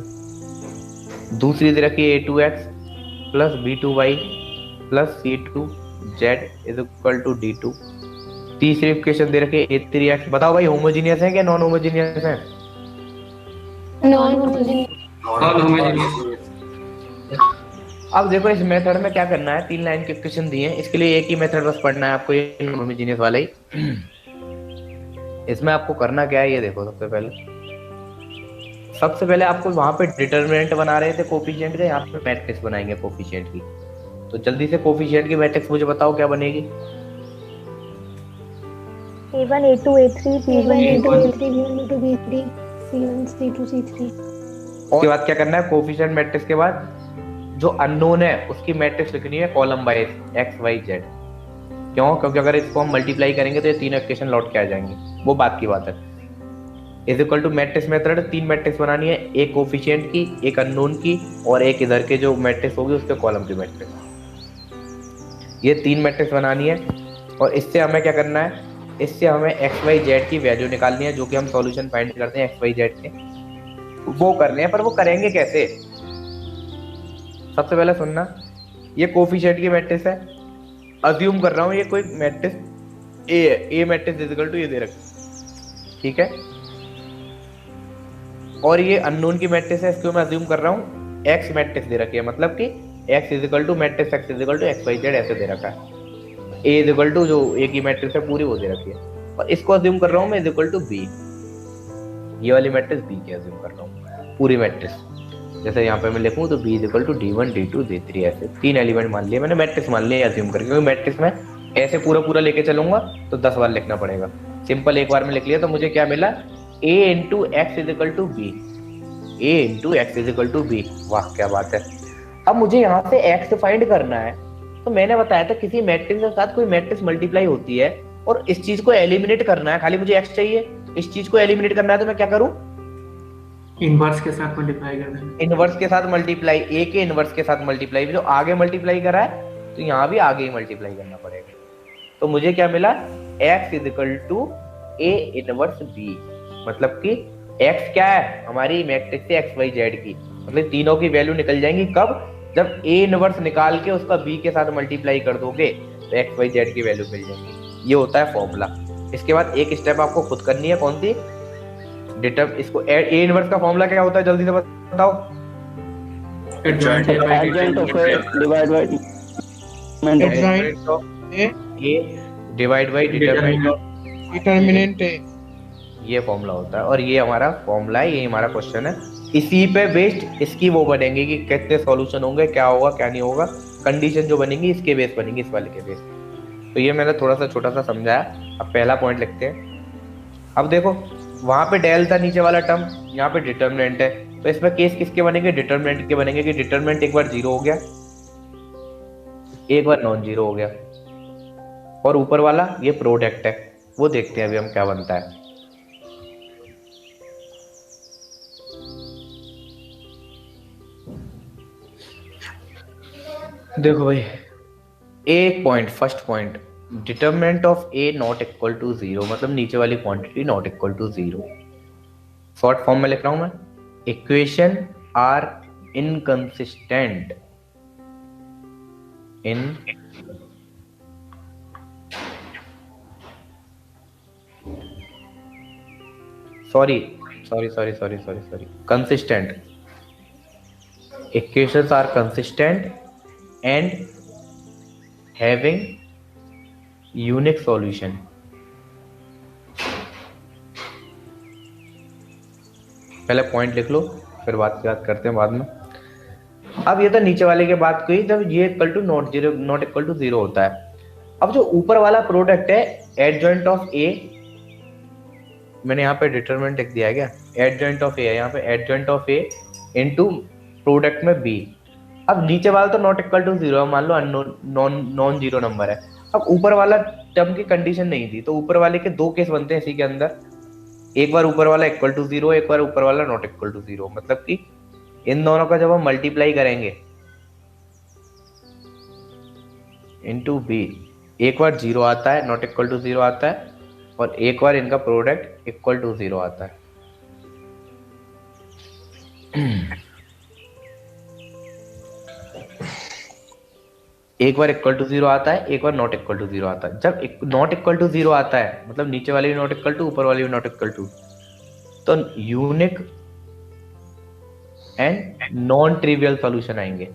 A: दूसरी दे रखी है a2x plus b2y plus c2z is equal to d2। तीसरी इक्वेशन दे रखी है a3x। बताओ भाई होमोजीनियस है क्या नॉन होमोजीनियस है?
H: Non homogeneous.
A: अब देखो इस मेथड में क्या करना है, 3 लाइन की इक्वेशन दी है, इसके लिए एक ही मेथड बस पढ़ना है आपको, ये नॉन होमोजीनियस वाला ही। इसमें आपको करना क्या है, ये देखो। सबसे पहले आपको वहां पे डिटरमिनेंट बना रहे थे कोफिशिएंट के, यहाँ पे मैट्रिक्स बनाएंगे कोफिशिएंट की। तो जल्दी से कोफिशिएंट की मैट्रिक्स मुझे बताओ क्या बनेगी।
B: a1 a2 a3 b1 a2 a3 b1 a2 b3
H: C1 C2 C3
A: उसके बाद क्या करना है, कोफिशिएंट मैट्रिक्स के बाद जो अननोन है उसकी मैट्रिक्स लिखनी है column wise x y z. क्यों? क्योंकि अगर इसको हम मल्टीप्लाई करेंगे तो ये तीनों इक्वेशन लौट के आ जाएंगे, वो बात की बात है। Is equal to matrix method, 3 matrix बनानी है, एक कोफिशिएंट की, एक अननोन की और एक इधर के जो मैट्रिक्स होगी उसके कॉलम की मैट्रिक्स। ये 3 मैट्रिक्स बनानी है और इससे हमें क्या करना है, इससे हमें एक्स वाई जेड की वैल्यू निकालनी है, जो कि हम सॉल्यूशन फाइंड करते हैं एक्स वाई जेड के, वो करने हैं। पर वो करेंगे कैसे? सबसे पहले सुनना, ये कोफिशिएंट की मैट्रिक्स है, अज्यूम कर रहा हूँ ये कोई मैट्रिक्स ए है, ए मैट्रिक्स इज इक्वल टू ये दे रखा, ठीक है। और ये अननोन की मैट्रिक्स है, इसको मैं अज्यूम कर रहा हूँ एक्स मैट्रिक्स दे रखी है, मतलब कि x is equal to matrix x is equal to x y z ऐसे दे रखा है। ए इज इक्वल टू जो ए की मैट्रिक्स है पूरी वो दे रखी है, और इसको अज्यूम कर रहा हूँ मैं इज इक्वल टू बी, ये वाली मैट्रिक्स बी की अज्यूम कर रहा हूँ पूरी मैट्रिक्स। जैसे यहाँ पे मैं लिखूँ तो B is equal to D1 D2 D3 ऐसे 3 एलिमेंट मान लिए मैंने, मैट्रिक्स मान लिया अज्यूम करके, क्योंकि मैट्रिक्स में ऐसे पूरा लेके चलूंगा तो 10 बार लिखना पड़ेगा। सिंपल एक बार में लिख लिया तो मुझे क्या मिला, a into x is equal to B, a into x is equal to B. वाह क्या बात है। अब मुझे यहाँ से x फाइंड करना है, तो मैंने बताया था किसी मैट्रिक्स के साथ कोई मैट्रिक्स मल्टीप्लाई होती है और इस चीज को एलिमिनेट करना है, खाली मुझे x चाहिए, इस चीज को एलिमिनेट करना है तो मैं क्या करूं,
C: इनवर्स के साथ मल्टीप्लाई कर देना,
A: इनवर्स के साथ मल्टीप्लाई, a के इनवर्स के साथ मल्टीप्लाई, जो आगे मल्टीप्लाई करा है तो यहाँ भी आगे ही मल्टीप्लाई करना पड़ेगा। तो मुझे क्या मिला, x is equal to a inverse b, मतलब कि x क्या है हमारी मैट्रिक्स है एक्स वाई जेड की, मतलब तीनों की वैल्यू निकल जाएंगी कब, जब a इनवर्स निकाल के उसका b के साथ मल्टीप्लाई कर दोगे तो एक्स वाई जेड की वैल्यू मिल जाएगी। ये होता है फॉर्मूला। इसके बाद एक स्टेप आपको खुद करनी है, कौन सी, इसको a इनवर्स का फॉर्मूला क्या होता है जल्दी से बताओ,
C: adjoint
I: adjoint of A divide by
G: adjoint of A
A: divide by
G: determinant A,
A: ये फॉर्मूला होता है। और ये हमारा फॉर्मूला है, ये हमारा क्वेश्चन है। इसी पे बेस्ड इसकी वो बनेंगे कि कितने सॉल्यूशन होंगे, क्या होगा क्या नहीं होगा, कंडीशन जो बनेंगी इसके बेस बनेंगी, इस वाले के बेस। तो ये मैंने थोड़ा सा छोटा सा समझाया। अब पहला पॉइंट लिखते हैं। अब देखो वहां पे डेल था नीचे वाला टर्म, यहाँ पे डिटरमिनेंट है, तो इसमें केस किसके बनेंगे, डिटरमिनेंट के बनेंगे कि डिटरमिनेंट एक बार 0 हो गया, एक बार नॉन 0 हो गया, और ऊपर वाला ये प्रोडक्ट है, वो देखते हैं अभी हम क्या बनता है। देखो भाई, एक point, first point, determinant of A not equal to 0, मतलब नीचे वाली quantity not equal to 0। Short form में लिख रहा हूं मैं, equation are inconsistent in sorry consistent, equations are consistent and having unique solution। पहले पॉइंट लिख लो, फिर बात करते हैं बाद में। अब ये तो नीचे वाले की बात हुई जब ये equal to not equal to 0 होता है। अब जो ऊपर वाला प्रोडक्ट है एडजॉइंट ऑफ ए, मैंने यहाँ पे डिटरमिनेंट लिख दिया है क्या, एडजॉइंट ऑफ ए है यहाँ पे, adjoint of A into product में बी। अब नीचे वाला तो नॉट इक्वल टू 0 है, मान लो नॉन 0 नंबर है। अब ऊपर वाला टर्म की कंडीशन नहीं थी, तो ऊपर वाले के 2 केस बनते हैं इसी के अंदर, एक बार ऊपर वाला इक्वल टू 0, एक बार ऊपर वाला नॉट इक्वल टू 0। मतलब कि इन दोनों का जब हम मल्टीप्लाई करेंगे इनटू बी, एक बार 0 आता है, नॉट इक्वल टू 0 आता है, और एक बार इनका प्रोडक्ट इक्वल टू 0 आता है। एक बार इक्वल टू 0 आता है, एक बार नॉट इक्वल टू 0 आता है। जब नॉट इक्वल टू 0 आता है, मतलब नीचे वाले भी नॉट इक्वल टू, ऊपर वाले भी नॉट इक्वल टू, तो unique and non trivial solution आएंगे।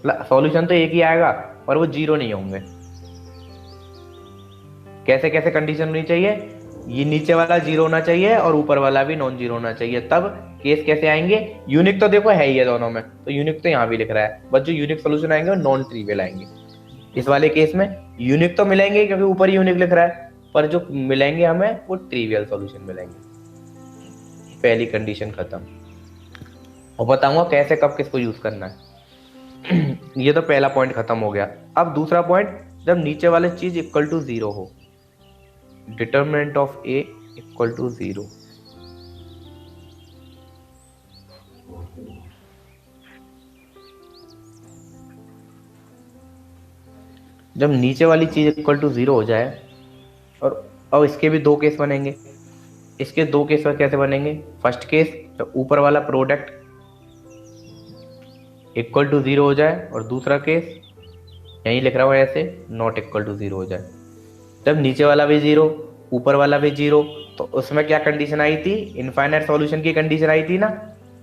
A: सॉल्यूशन तो एक ही आएगा और वो 0 नहीं होंगे। कैसे कैसे कंडीशन होनी चाहिए, ये नीचे वाला 0 होना चाहिए और ऊपर वाला भी नॉन 0 होना चाहिए, तब केस कैसे आएंगे। यूनिक तो देखो है ही है दोनों में, तो यूनिक तो यहाँ भी लिख रहा है, बस जो यूनिक सोल्यूशन आएंगे वो नॉन ट्रिवियल आएंगे। इस वाले केस में यूनिक तो मिलेंगे क्योंकि ऊपर यूनिक लिख रहा है, पर जो मिलेंगे हमें वो ट्रिवियल सॉल्यूशन मिलेंगे। पहली कंडीशन खत्म। और बताऊंगा कैसे कब किसको यूज करना है। ये तो पहला पॉइंट खत्म हो गया। अब दूसरा पॉइंट, जब नीचे वाले चीज इक्वल टू 0 हो, determinant of A equal to 0। जब नीचे वाली चीज इक्वल टू 0 हो जाए, और अब इसके भी दो केस बनेंगे। इसके दो केस कैसे बनेंगे? फर्स्ट केस, जब ऊपर वाला प्रोडक्ट इक्वल टू 0 हो जाए, और दूसरा केस यही लिख रहा हूं ऐसे, नॉट इक्वल टू 0 हो जाए। जब नीचे वाला भी 0, ऊपर वाला भी 0, तो उसमें क्या कंडीशन आई थी? इनफाइनाइट सॉल्यूशन की कंडीशन आई थी ना।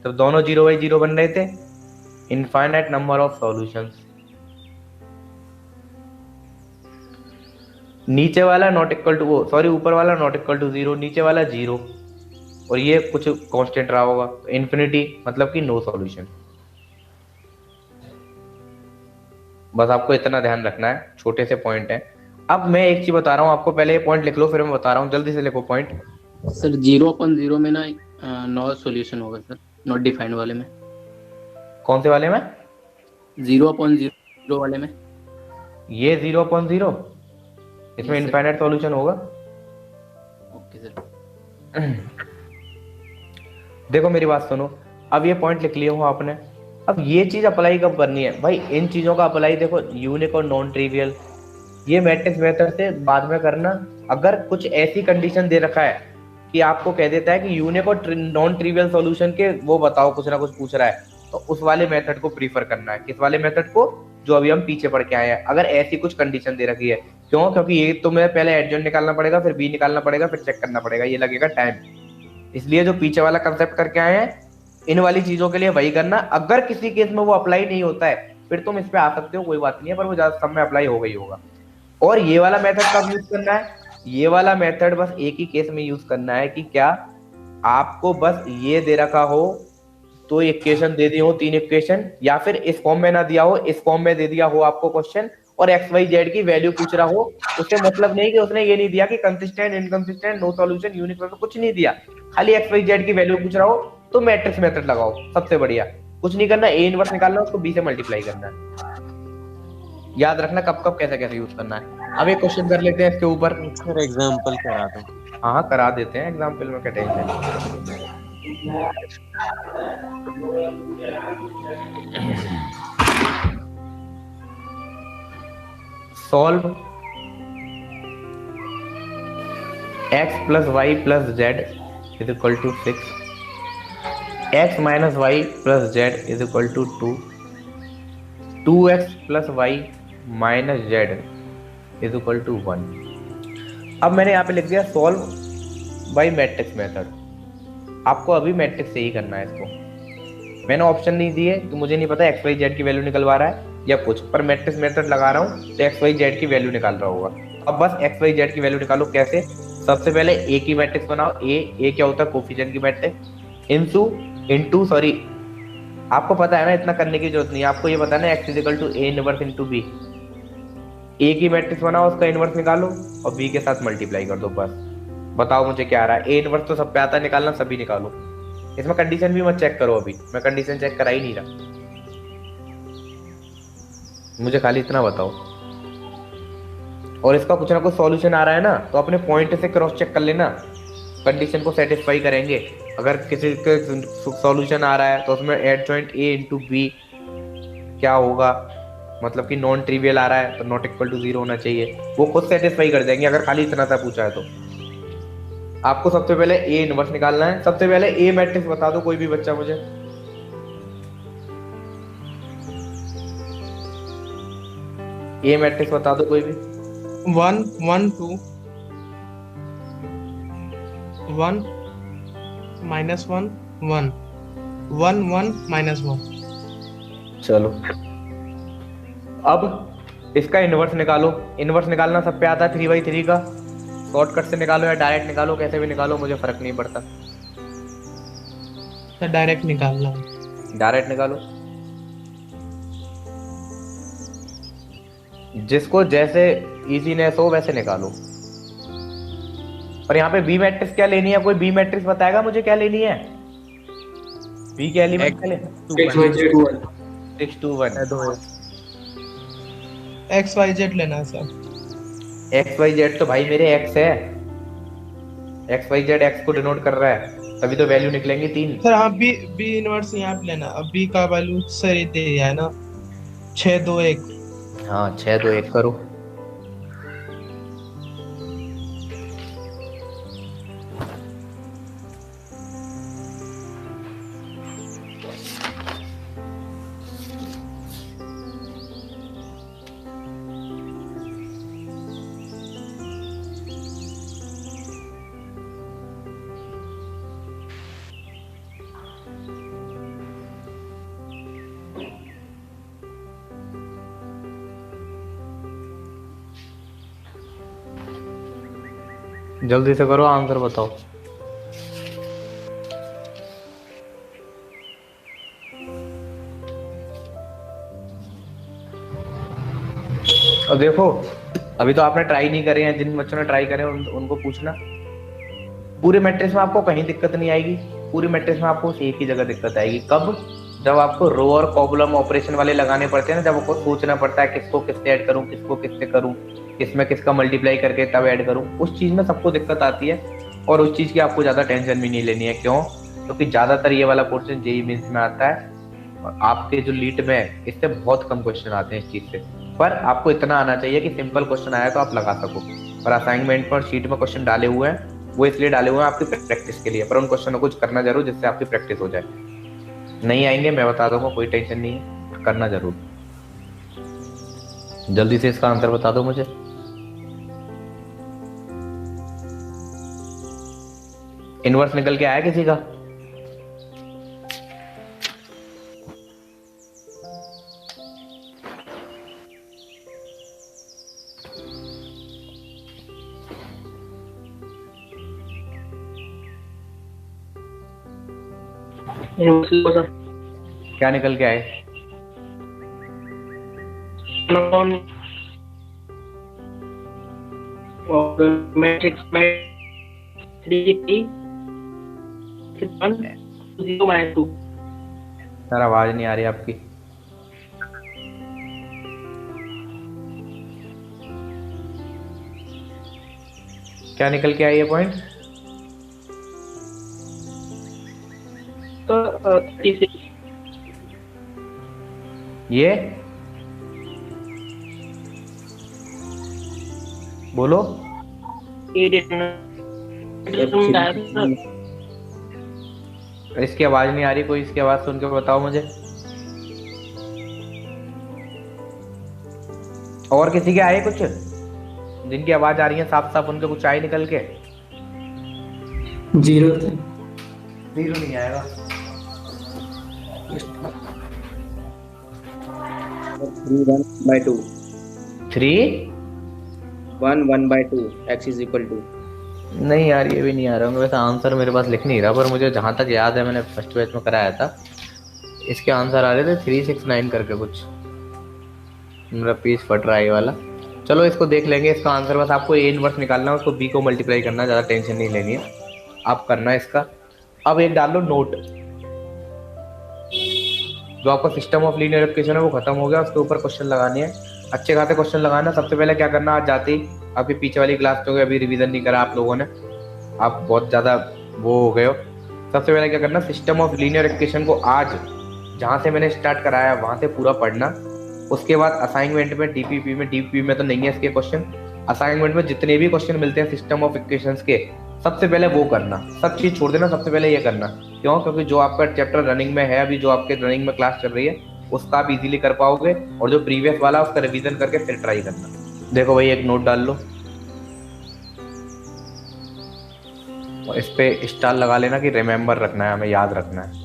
A: तो दोनों 0 बाई 0 बन रहे थे, इनफाइनाइट नंबर ऑफ सॉल्यूशंस। नीचे वाला नॉट इक्वल टू, सॉरी ऊपर वाला नॉट इक्वल टू 0, नीचे वाला 0, और ये कुछ कांस्टेंट रहा होगा, इन्फिनिटी, मतलब कि नो सॉल्यूशन। बस आपको इतना ध्यान रखना है, छोटे से पॉइंट है। अब मैं एक चीज बता रहा हूँ आपको, पहले ये पॉइंट लिख लो, फिर मैं बता रहा हूँ, जल्दी से लिखो पॉइंट।
D: सर 0/0 में ना नो सॉल्यूशन होगा सर, नॉट डिफाइंड वाले में।
A: कौन से वाले में?
D: 0/0 वाले में।
A: ये 0/0, इसमें इनफाइनाइट सॉल्यूशन होगा।
D: Okay sir.
A: देखो मेरी बात सुनो, अब ये पॉइंट लिख लिए हो आपने। अब ये चीज अप्लाई कब करनी है भाई? इन चीजों का अप्लाई देखो, यूनिक और नॉन ट्रिवियल, ये मैट्रिक्स मेथड से बाद में करना। अगर कुछ ऐसी कंडीशन दे रखा है कि आपको कह देता है कि यूनिक और नॉन ट्रिवियल सॉल्यूशन के वो बताओ, कुछ ना कुछ पूछ रहा है, तो उस वाले मेथड को प्रीफर करना है। किस वाले मेथड को? जो अभी हम पीछे पढ़ के आए हैं। अगर ऐसी कुछ कंडीशन दे रखी है, क्यों? क्योंकि ये तो मैं पहले एडजॉइंट निकालना पड़ेगा, फिर बी निकालना पड़ेगा, फिर चेक करना पड़ेगा, ये लगेगा टाइम। इसलिए जो पीछे वाला कंसेप्ट करके आए हैं, इन वाली चीजों के लिए वही करना। अगर किसी केस में वो अप्लाई नहीं होता है, फिर तुम इस पे आ सकते हो, कोई बात नहीं है, पर वो ज्यादा सब में अप्लाई होगा ही होगा। और ये वाला मेथड कब यूज करना है? ये वाला मेथड बस एक ही केस में यूज करना है कि क्या आपको बस ये दे रखा हो, तो इक्वेशन दे दी हो, 3 इक्वेशन, या फिर इस फॉर्म में ना दिया हो, इस फॉर्म में दे दिया हो आपको क्वेश्चन, और एक्स वाई जेड की वैल्यू पूछ रहा हो। उससे मतलब नहीं कि उसने ये नहीं दिया कि consistent, inconsistent, no solution, unique, कुछ नहीं दिया, खाली एक्स वाई जेड की वैल्यू पूछ रहा हो, तो मैट्रिक्स मेथड लगाओ, सबसे बढ़िया। कुछ नहीं करना, ए इनवर्स निकालना, उसको बी से मल्टीप्लाई करना है। याद रखना कब कब कैसे कैसे यूज करना है। अब एक क्वेश्चन कर लेते हैं इसके ऊपर।
J: सर एग्जांपल करा दो।
A: हाँ करा देते हैं, एग्जांपल में क्या tension. Solve x plus y plus z is equal to 6, x minus y plus z is equal to 2, 2x plus y minus z is equal to 1। अब मैंने यहाँ पे लिख दिया सॉल्व बाय मैट्रिक्स मेथड। आपको अभी मैट्रिक्स से ही करना है इसको। मैंने ऑप्शन नहीं दिए तो मुझे नहीं पता एक्स वाई जेड की वैल्यू निकलवा रहा है या कुछ, पर मैट्रिक्स मेथड लगा रहा हूँ तो एक्स वाई जेड की वैल्यू निकाल रहा होगा। अब बस एक्स वाई जेड की वैल्यू निकालो। कैसे? सबसे पहले ए की मैट्रिक्स बनाओ। ए क्या होता है? कोफिशिएंट की मैट्रिक्स। इनटू सॉरी, आपको पता है ना, इतना करने की जरूरत नहीं है। आपको ये पता है ना, x is equal to A inverse into B. A की मैट्रिक्स बनाओ, उसका इनवर्स निकालो और बी के साथ मल्टीप्लाई कर दो। बस बताओ मुझे क्या आ रहा है। ए इनवर्स तो सब पे आता है निकालना, सभी निकालो। इसमें कंडीशन भी मत चेक करो, अभी मैं कंडीशन चेक करा ही नहीं रहा। मुझे खाली इतना बताओ। और इसका कुछ ना कुछ सॉल्यूशन आ रहा है ना, तो अपने पॉइंट से क्रॉस चेक कर लेना, कंडीशन को सेटिस्फाई करेंगे। अगर किसी के सॉल्यूशन आ रहा है तो उसमें एडजॉइंट ए इंटू बी क्या होगा, मतलब कि नॉन ट्रिवियल आ रहा है तो नॉट इक्वल टू 0 होना चाहिए। वो खुद सेटिस्फाई कर देंगे अगर खाली इतना सा पूछा है तो। आपको सबसे पहले ए इनवर्स निकालना है। सबसे पहले ए मैट्रिक्स बता दो कोई भी बच्चा मुझे। ए मैट्रिक्स बता दो कोई भी।
G: 1 1 2 1 -1 1 1 1 -1।
A: चलो अब इसका इनवर्स निकालो। इनवर्स निकालना सब पे आता है 3/3 का। शॉर्टकट से निकालो या डायरेक्ट निकालो, कैसे भी निकालो, मुझे फर्क नहीं पड़ता।
G: सर डायरेक्ट निकालना।
A: डायरेक्ट निकालो, जिसको जैसे इजीनेस हो वैसे निकालो। और यहाँ पे बी मैट्रिक्स क्या लेनी है? कोई बी मैट्रिक्स बताएगा मुझे क्या लेनी है? बी के एलिमेंट क्या लेना? 6 2 1
G: XYZ लेना है सर।
A: XYZ तो भाई मेरे X है, XYZ X को डिनोट कर रहा है, तभी तो वैल्यू निकलेंगी 3।
G: सर हाँ बी इनवर्स यहाँ पे लेना। अब बी का वैल्यू सर ये दिया है ना 6 2 1।
A: हाँ 6 2 1 करो। जल्दी से करो, आंसर बताओ। अब देखो, अभी तो आपने ट्राई नहीं करे हैं, जिन बच्चों ने ट्राई करे उनको पूछना। पूरे मैट्रिक्स में आपको कहीं दिक्कत नहीं आएगी, पूरी मैट्रिक्स में आपको एक ही जगह दिक्कत आएगी। कब? जब आपको रो और कॉलम ऑपरेशन वाले लगाने पड़ते हैं ना, जब आपको सोचना पड़ता है किसको किससे ऐड करूं, किसको किससे करूं, किसमें किसका मल्टीप्लाई करके तब ऐड करूं, उस चीज में सबको दिक्कत आती है। और उस चीज की आपको ज्यादा टेंशन भी नहीं लेनी है। क्यों? क्योंकि ज्यादातर ये वाला पोर्शन जेईई मेंस में आता है और आपके जो लीट में है इससे बहुत कम क्वेश्चन आते हैं इस चीज से। पर आपको इतना आना चाहिए कि सिंपल क्वेश्चन आया तो आप लगा सको। और असाइनमेंट पर शीट में क्वेश्चन डाले हुए हैं, वो इसलिए डाले हुए हैं आपकी प्रैक्टिस के लिए, पर उन क्वेश्चनों को कुछ करना जरूर जिससे आपकी प्रैक्टिस हो जाए। नहीं आएंगे मैं बता दूंगा, कोई टेंशन नहीं है, करना जरूर। जल्दी से इसका आंसर बता दो मुझे। इनवर्स निकल के आया किसी का? क्या निकल के आए?
F: मैट्रिक्स में 3 1 0 2।
A: सर आवाज नहीं आ रही आपकी। क्या निकल के आई ये पॉइंट?
F: तो 36
A: ये बोलो। इसकी आवाज नहीं आ रही, कोई इसकी आवाज सुन के बताओ मुझे। और किसी के आए कुछ जिनकी आवाज आ रही है साफ साफ, उनके कुछ आए निकल के?
C: 0
A: नहीं आएगा।
I: 3 1/2
A: 3
I: 1 1/2 x is equal to।
A: नहीं यार, ये भी नहीं आ रहा है। वैसे आंसर मेरे पास लिख नहीं रहा, पर मुझे जहां तक याद है मैंने फर्स्ट बैच में कराया था, इसके आंसर आ रहे थे 369 करके कुछ। मेरा पेज फट रहा है ये वाला। चलो इसको देख लेंगे। इसका आंसर बस आपको ए इनवर्स निकालना है, उसको बी को मल्टीप्लाई करना है, ज़्यादा टेंशन नहीं लेनी है, आप करना है इसका। अब एक डाल लो नोट, जो आपका सिस्टम ऑफ लीनियर इक्वेशन है वो खत्म हो गया, उसके ऊपर क्वेश्चन लगाने हैं, अच्छे खासे क्वेश्चन लगाना। सबसे पहले क्या करना, आज जाते ही आपकी पीछे वाली क्लास में अभी रिवीजन नहीं करा आप लोगों ने, आप बहुत ज़्यादा वो हो गए हो। सबसे पहले क्या करना, सिस्टम ऑफ लीनियर इक्वेशन को आज जहाँ से मैंने स्टार्ट कराया वहाँ से पूरा पढ़ना। उसके बाद असाइनमेंट में डीपीपी में तो नहीं है इसके क्वेश्चन, असाइनमेंट में जितने भी क्वेश्चन मिलते हैं सिस्टम ऑफ इक्वेशंस के, सबसे पहले वो करना, सब चीज़ छोड़ देना, सबसे पहले ये करना। क्यों? क्योंकि जो आपका चैप्टर रनिंग में है अभी, जो आपके रनिंग में क्लास चल रही है, उसका आप इजीली कर पाओगे, और जो प्रीवियस वाला उसका रिवीजन करके फिर ट्राई करना। देखो भाई एक नोट डाल लो और इस पे स्टार लगा लेना कि रिमेम्बर रखना है, हमें याद रखना है।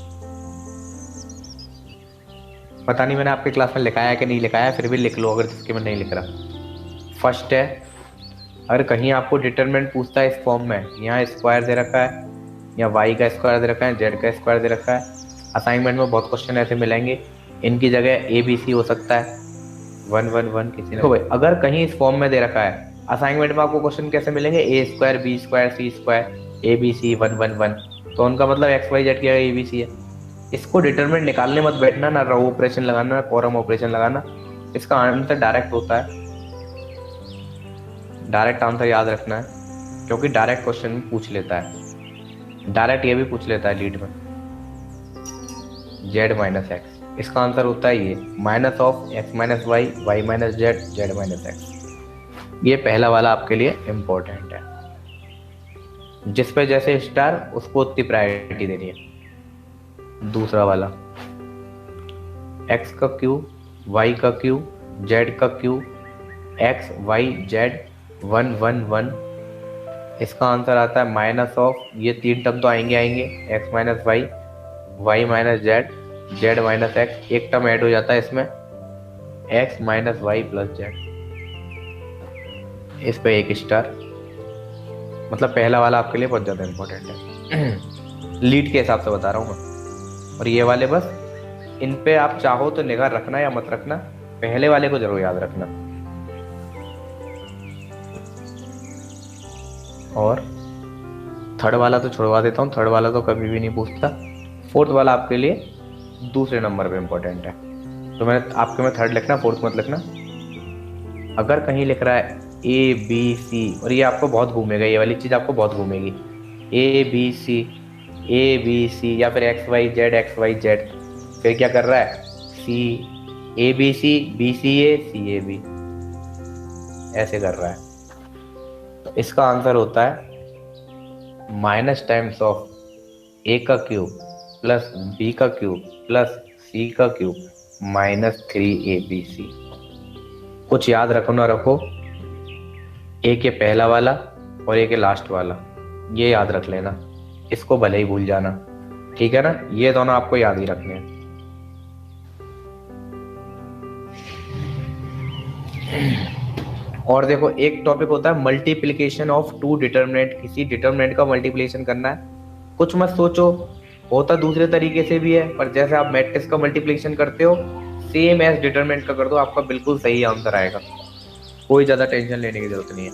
A: पता नहीं मैंने आपकी क्लास में लिखाया है कि नहीं लिखाया है, फिर भी लिख लो अगर जिसके में नहीं लिख रहा। फर्स्ट है, अगर कहीं आपको डिटरमिनेंट पूछता है इस फॉर्म में, यहाँ स्क्वायर दे रखा है, या वाई का स्क्वायर दे रखा है, जेड का स्क्वायर दे रखा है। असाइनमेंट में बहुत क्वेश्चन ऐसे मिलेंगे, इनकी जगह ABC हो सकता है, 1 1 1 किसी ने। तो भाई अगर कहीं इस फॉर्म में दे रखा है, असाइनमेंट में आपको क्वेश्चन कैसे मिलेंगे, A square B square C square A B C 1 1 1, तो उनका मतलब एक्स वाई जेड की ए बी सी है। इसको डिटरमिनेंट निकालने मत बैठना, ना रो ऑपरेशन लगाना ना कॉलम ऑपरेशन लगाना, इसका आंसर डायरेक्ट होता है, डायरेक्ट आंसर याद रखना है, क्योंकि डायरेक्ट क्वेश्चन पूछ लेता है, डायरेक्ट ये भी पूछ लेता है लीड में, जेड माइनस एक्स, इसका आंसर होता है ये minus of x minus y y minus z z minus x. ये पहला वाला आपके लिए इम्पोर्टेंट है, जिस पे जैसे स्टार उसको उतनी प्रायोरिटी देनी है। दूसरा वाला एक्स का क्यूब वाई का क्यूब जेड का क्यूब एक्स वाई जेड 1 1 1, इसका आंसर आता है माइनस ऑफ, ये 3 टर्म तो आएंगे x minus y y minus z z minus x, एक टर्म ऐड हो जाता है इसमें x minus y plus z, इस पे एक स्टार। मतलब पहला वाला आपके लिए बहुत ज़्यादा इम्पोर्टेंट है, लीड के हिसाब से बता रहा हूँ मैं। और ये वाले बस इन पे आप चाहो तो निगाह रखना या मत रखना, पहले वाले को जरूर याद रखना। और थर्ड वाला तो छुड़वा देता हूँ, थर्ड वाला तो कभी भी नहीं पूछता। फोर्थ वाला आपके लिए दूसरे नंबर पे इम्पोर्टेंट है, तो मैंने आपके में थर्ड लिखना, फोर्थ मत लिखना। अगर कहीं लिख रहा है ए बी सी, और ये आपको बहुत घूमेगा, ये वाली चीज़ आपको बहुत घूमेगी, ए बी सी या फिर एक्स वाई जेड, फिर क्या कर रहा है सी ए बी सी ए बी, ऐसे कर रहा है, तो इसका आंसर होता है माइनस टाइम्स ऑफ ए का क्यूब प्लस बी का क्यूब प्लस सी का क्यूब माइनस 3abc। कुछ याद रखो ना रखो, ए के पहला वाला और ए के लास्ट वाला, ये याद रख लेना, इसको भले ही भूल जाना, ठीक है ना, ये दोनों आपको याद ही रखने हैं। और देखो एक टॉपिक होता है मल्टीप्लिकेशन ऑफ टू डिटरमिनेंट, किसी डिटरमिनेंट का मल्टीप्लिकेशन करना है। कुछ मत सोचो, होता दूसरे तरीके से भी है, पर जैसे आप मैट्रिक्स का मल्टीप्लिकेशन करते हो सेम एज डिटरमिनेंट का कर दो, आपका बिल्कुल सही आंसर आएगा, कोई ज्यादा टेंशन लेने की जरूरत नहीं है।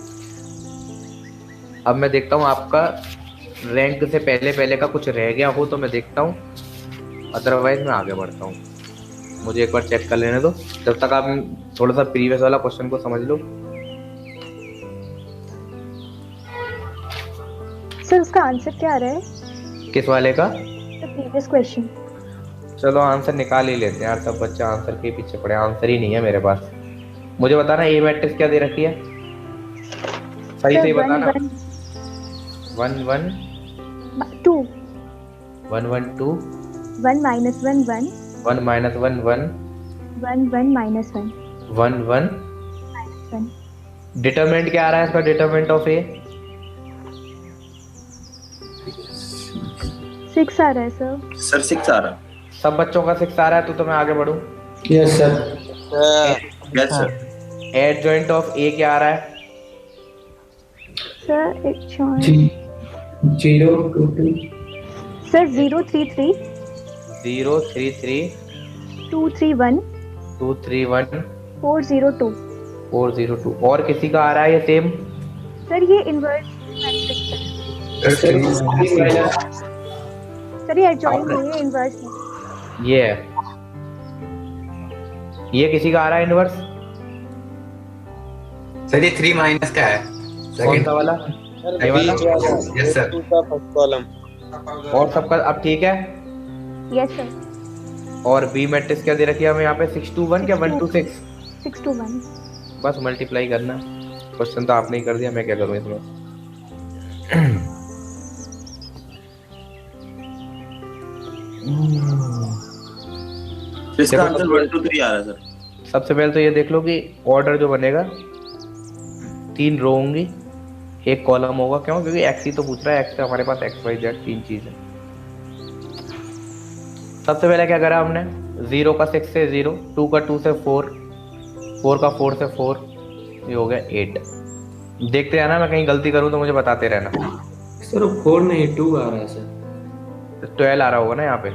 A: अब मैं देखता हूँ आपका रैंक से पहले का कुछ रह गया हो तो मैं देखता हूँ, अदरवाइज मैं आगे बढ़ता हूँ। मुझे एक बार चेक कर लेने दो, जब तक आप थोड़ा सा प्रीवियस वाला क्वेश्चन को समझ लो।
B: सर उसका आंसर क्या आ रहा है?
A: किस वाले का?
B: Previous question.
A: चलो आंसर निकाल ही लेते हैं यार, सब बच्चे आंसर के पीछे पड़े, आंसर ही नहीं है मेरे पास। मुझे बताना ए मैट्रिक्स क्या दे रखी है, सही सही बताना। 1 1
B: 2
A: 1 1 2
B: 1 minus 1 1
A: 1 minus 1 1
B: 1 1 minus 1
A: 1 1
B: 1।
A: डिटरमिनेंट क्या आ रहा है इसका, डिटरमिनेंट ऑफ ए
B: 6 आ रहा है सर।
E: सर 6 आ रहा है,
A: सब बच्चों का 6 आ रहा है, तो मैं आगे बढ़ूं।
C: Yes sir.
E: Yes sir.
A: Adjoint of A क्या आ रहा है
B: सर? एक
C: 0 2 2
B: सर 0 3 3
A: 0 3 3
B: 2 3 1
A: 2 3 1
B: 4 0 2
A: 4 0 2। और किसी का आ रहा है ये सेम?
B: सर ये इनवर्स मैट्रिक्स है सर, ये एडजॉइंट नहीं है, इनवर्स है।
A: ये है, ये किसी का आ रहा है इनवर्स?
K: सर ये 3 माइनस का है,
A: कौन सा वाला? ये वाला?
K: Yes sir.
J: First column.
A: और सबका अब ठीक है?
B: Yes sir.
A: और बी मैट्रिक्स क्या दे रखी है हमें यहाँ पे? 6 2 1 क्या 1 2 6?
B: 6 2 1।
A: बस मल्टीप्लाई करना, क्वेश्चन तो आपने ही कर दिया, मैं क्या करूँ इसमें।
E: इसका आंसर 1 2 3 आ रहा है सर।
A: सबसे पहले तो ये देख लो कि ऑर्डर जो बनेगा 3 रो होंगी, एक कॉलम होगा, क्यों? क्योंकि एक्स ही तो पूछ रहा है, एक्स हमारे पास एक्स वाई जेड 3 चीज है। सबसे पहले क्या करा हमने, 0 का 6 से 0, 2 का 2 से 4, 4 का 4 से 4, ये हो गया 8। देखते रहना, मैं कहीं गलती करूं तो मुझे बताते रहना।
C: सर 4 नहीं 2 आ रहा है सर।
A: 12 आ रहा होगा ना यहाँ पे,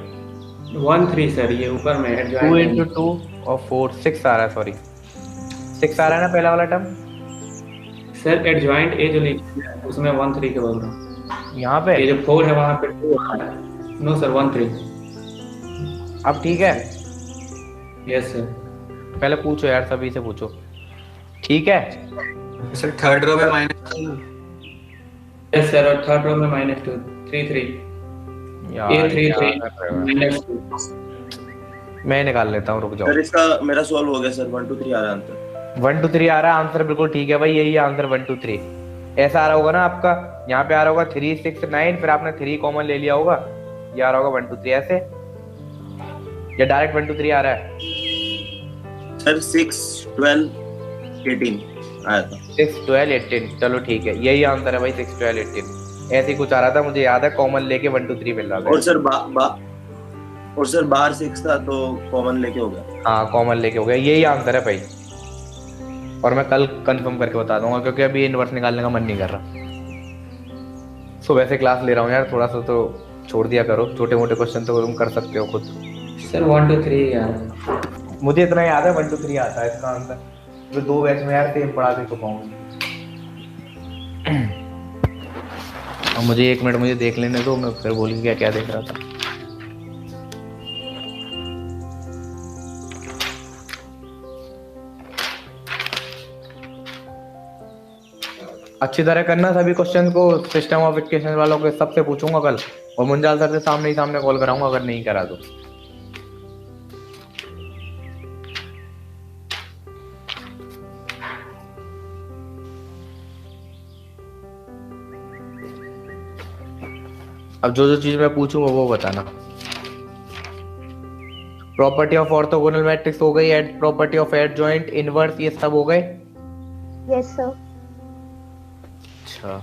C: 1 3 सर, ये ऊपर में है
A: 2 into 2 और 4 6 आ रहा है, सॉरी 6 आ रहा है ना पहला वाला टर्म।
C: सर एडजॉइंट ए जो लिखा है उसमें 1 3 के बोल रहा हूँ।
A: यहाँ पे
C: ये जो 4 है वहाँ पे 2 है। No sir 1 3।
A: अब ठीक है,
C: यस सर।
A: पहले पूछो यार, सभी से पूछो। ठीक है
K: सर थर्ड रो में -2।
C: यस सर, और थर्ड रो में -2 3 3
A: यार,
C: ए 3
A: क्या
C: 3
A: कर रहे हो?
C: -2।
A: मैं निकाल लेता हूँ, रुक जाओ।
E: सर इसका मेरा सॉल्व हो गया सर, 1 2 3 आ रहा है आंसर।
A: 1 2 3 आ रहा है आंसर, बिल्कुल ठीक है भाई, यही आंसर 1 2 3 ऐसा आ रहा होगा ना आपका। यहाँ पे आ रहा होगा 3 6 9, फिर आपने 3 कॉमन ले लिया होगा, ये आ रहा होगा 1 2 3 ऐसे, या डायरेक्ट 1 2 3 आ रहा है?
E: सर 6 12 18 आया था।
A: 6 12 18, चलो ठीक है, यही आंसर है भाई, 6 12 18 ऐसे ही कुछ आ रहा था, मुझे याद है, कॉमन लेके 1 2 3 मिल रहा था।
E: और सर बाहर 6 था तो कॉमन लेके हो गया।
A: हाँ कॉमन लेके हो गया, यही आंसर है भाई, और मैं कल कंफर्म करके बता दूंगा, क्योंकि अभी इनवर्स निकालने का मन नहीं कर रहा। सुबह से क्लास ले रहा हूँ यार, थोड़ा सा तो छोड़ दिया करो, छोटे मोटे क्वेश्चन तो तुम कर सकते हो खुद।
C: सर 1 2 3 यार,
A: मुझे इतना याद है 1 2 3 आता है इसका आंसर, मैं 2 बैच में यार सेम पढ़ा के चुका हूँ। अब मुझे 1 मिनट मुझे देख लेने दो, मैं फिर बोलूँगी क्या क्या देख रहा था। अच्छी तरह करना सभी क्वेश्चन को, सिस्टम ऑफ इक्वेशन वालों के सबसे पूछूंगा कल, और मुंजाल सर से सामने ही सामने कॉल कराऊंगा अगर नहीं करा तो। अब जो चीज मैं पूछूंगा वो बताना। प्रॉपर्टी ऑफ ऑर्थोगोनल मैट्रिक्स हो गई, एड प्रॉपर्टी ऑफ एडजॉइंट, इनवर्स, ये सब हो गए।
B: Yes sir.
A: अच्छा,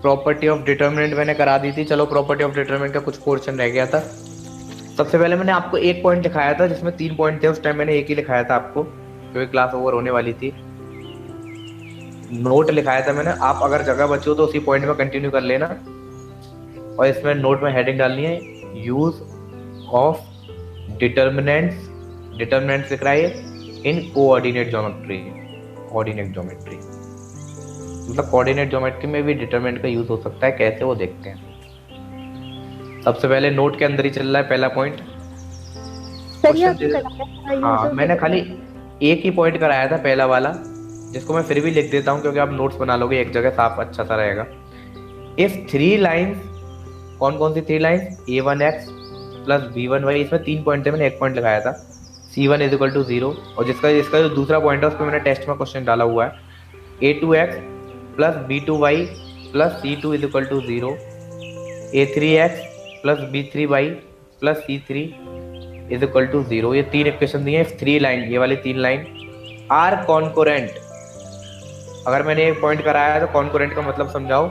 A: प्रॉपर्टी ऑफ डिटरमिनेंट मैंने करा दी थी, चलो प्रॉपर्टी ऑफ डिटरमिनेंट का कुछ पोर्शन रह गया था। सबसे पहले मैंने आपको एक पॉइंट लिखाया था जिसमें 3 पॉइंट थे, उस टाइम मैंने एक ही लिखाया था आपको, क्योंकि क्लास ओवर होने वाली थी। नोट लिखाया था मैंने, आप अगर जगह बची हो तो उसी पॉइंट में कंटिन्यू कर लेना, और इसमें नोट में हेडिंग डालनी है यूज ऑफ डिटरमिनेंट्स, डिटरमिनेंट्स लिख रहा है इन कोऑर्डिनेट ज्योमेट्री। कोऑर्डिनेट ज्योमेट्री मतलब कोऑर्डिनेट ज्योमेट्री में भी डिटरमिनेंट का यूज हो सकता है, कैसे वो देखते हैं। सबसे पहले नोट के अंदर ही चल रहा है पहला पॉइंट। हाँ मैंने खाली एक ही पॉइंट कराया था, पहला वाला, जिसको मैं फिर भी लिख देता हूँ क्योंकि आप नोट्स बना लोगे एक जगह, साफ अच्छा सा रहेगा। इफ 3 लाइंस, कौन कौन सी 3 लाइंस, a1x प्लस b1y, इसमें 3 पॉइंट थे, मैंने एक पॉइंट लगाया था, c1 इज इक्वल टू 0, और इसका जो दूसरा पॉइंट है उस पर मैंने टेस्ट में क्वेश्चन डाला हुआ है, a2x plus b2y plus c2 is equal to 0, a3x plus b3y plus c3 is equal to 0। ये 3 इक्वेशन दिए हैं। 3 लाइन, ये वाली 3 लाइन आर कॉन्कोरेंट। अगर मैंने एक पॉइंट कराया है तो कॉन्कोरेंट का मतलब समझाओ।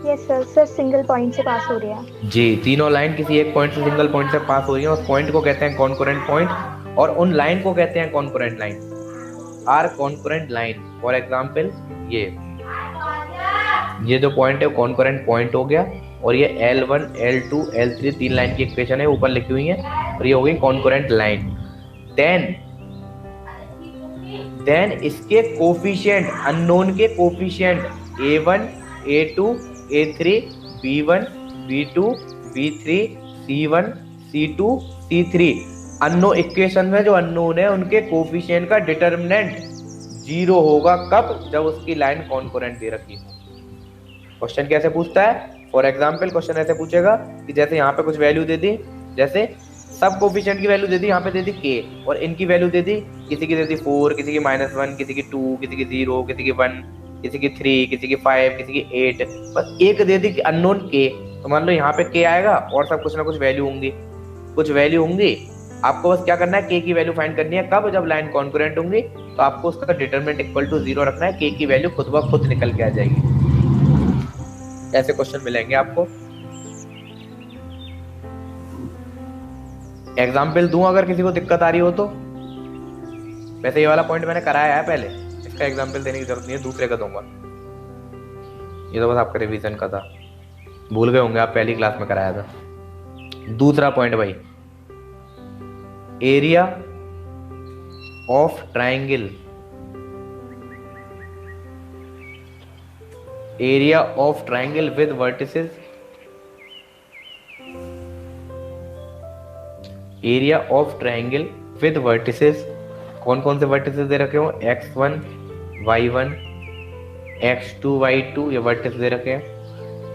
B: Yes sir, sir single point से पास हो रहा है
A: जी, तीनों लाइन किसी एक पॉइंट से सिंगल पॉइंट से पास हो रही है, उस पॉइंट को कहते हैं कॉन्कोरेंट पॉइंट, और उन लाइन को कहते हैं concurrent line. Are concurrent line, for example ये जो पॉइंट है कॉन्कोरेंट पॉइंट हो गया, और ये L1 L2 L3 3 लाइन की इक्वेशन है ऊपर लिखी हुई है, और ये हो गई कॉन्कोरेंट लाइन। देन इसके कोफिशिएंट, अननोन के coefficient a1 a2 a3 b1 b2 b3 c1 c2 c3, unknown equation में जो अननोन है उनके कोफिशिएंट का डिटरमिनेंट 0 होगा। कब? जब उसकी लाइन कॉन्कोरेंट दे रखी हो। क्वेश्चन कैसे पूछता है? फॉर एग्जाम्पल क्वेश्चन ऐसे पूछेगा कि जैसे यहाँ पे कुछ वैल्यू दे दी, जैसे सब कोफिशिएंट की वैल्यू दे दी, यहाँ पे दे दी k, और इनकी वैल्यू दे दी, किसी की दे दी 4, किसी की -1, किसी की 2, किसी की 0, किसी की 1, किसी की 3, किसी की 5, किसी की 8, बस एक दे दी अननोन k। तो मान लो यहाँ पे k आएगा और सब कुछ ना कुछ वैल्यू होंगी, कुछ वैल्यू होंगी। आपको बस क्या करना है, k की वैल्यू फाइंड करनी है। कब? जब लाइन कॉन्करेंट होंगी, तो आपको उसका डिटरमिनेंट इक्वल टू 0 रखना है, k की वैल्यू खुद ब खुद निकल के आ जाएगी। ऐसे क्वेश्चन मिलेंगे आपको। एग्जाम्पल दूं अगर किसी को दिक्कत आ रही हो तो। वैसे ये वाला पॉइंट मैंने कराया है पहले, इसका एग्जाम्पल देने की जरूरत नहीं है, दूसरे का दूंगा। ये तो बस आपका रिवीजन का था, भूल गए होंगे आप, पहली क्लास में कराया था। दूसरा पॉइंट भाई, area of triangle, area of triangle with vertices, area of triangle with vertices, कौन कौन से वर्टिसेस दे रखे हो, x1 y1 x2 y2 ये वर्टिस दे रखे हैं,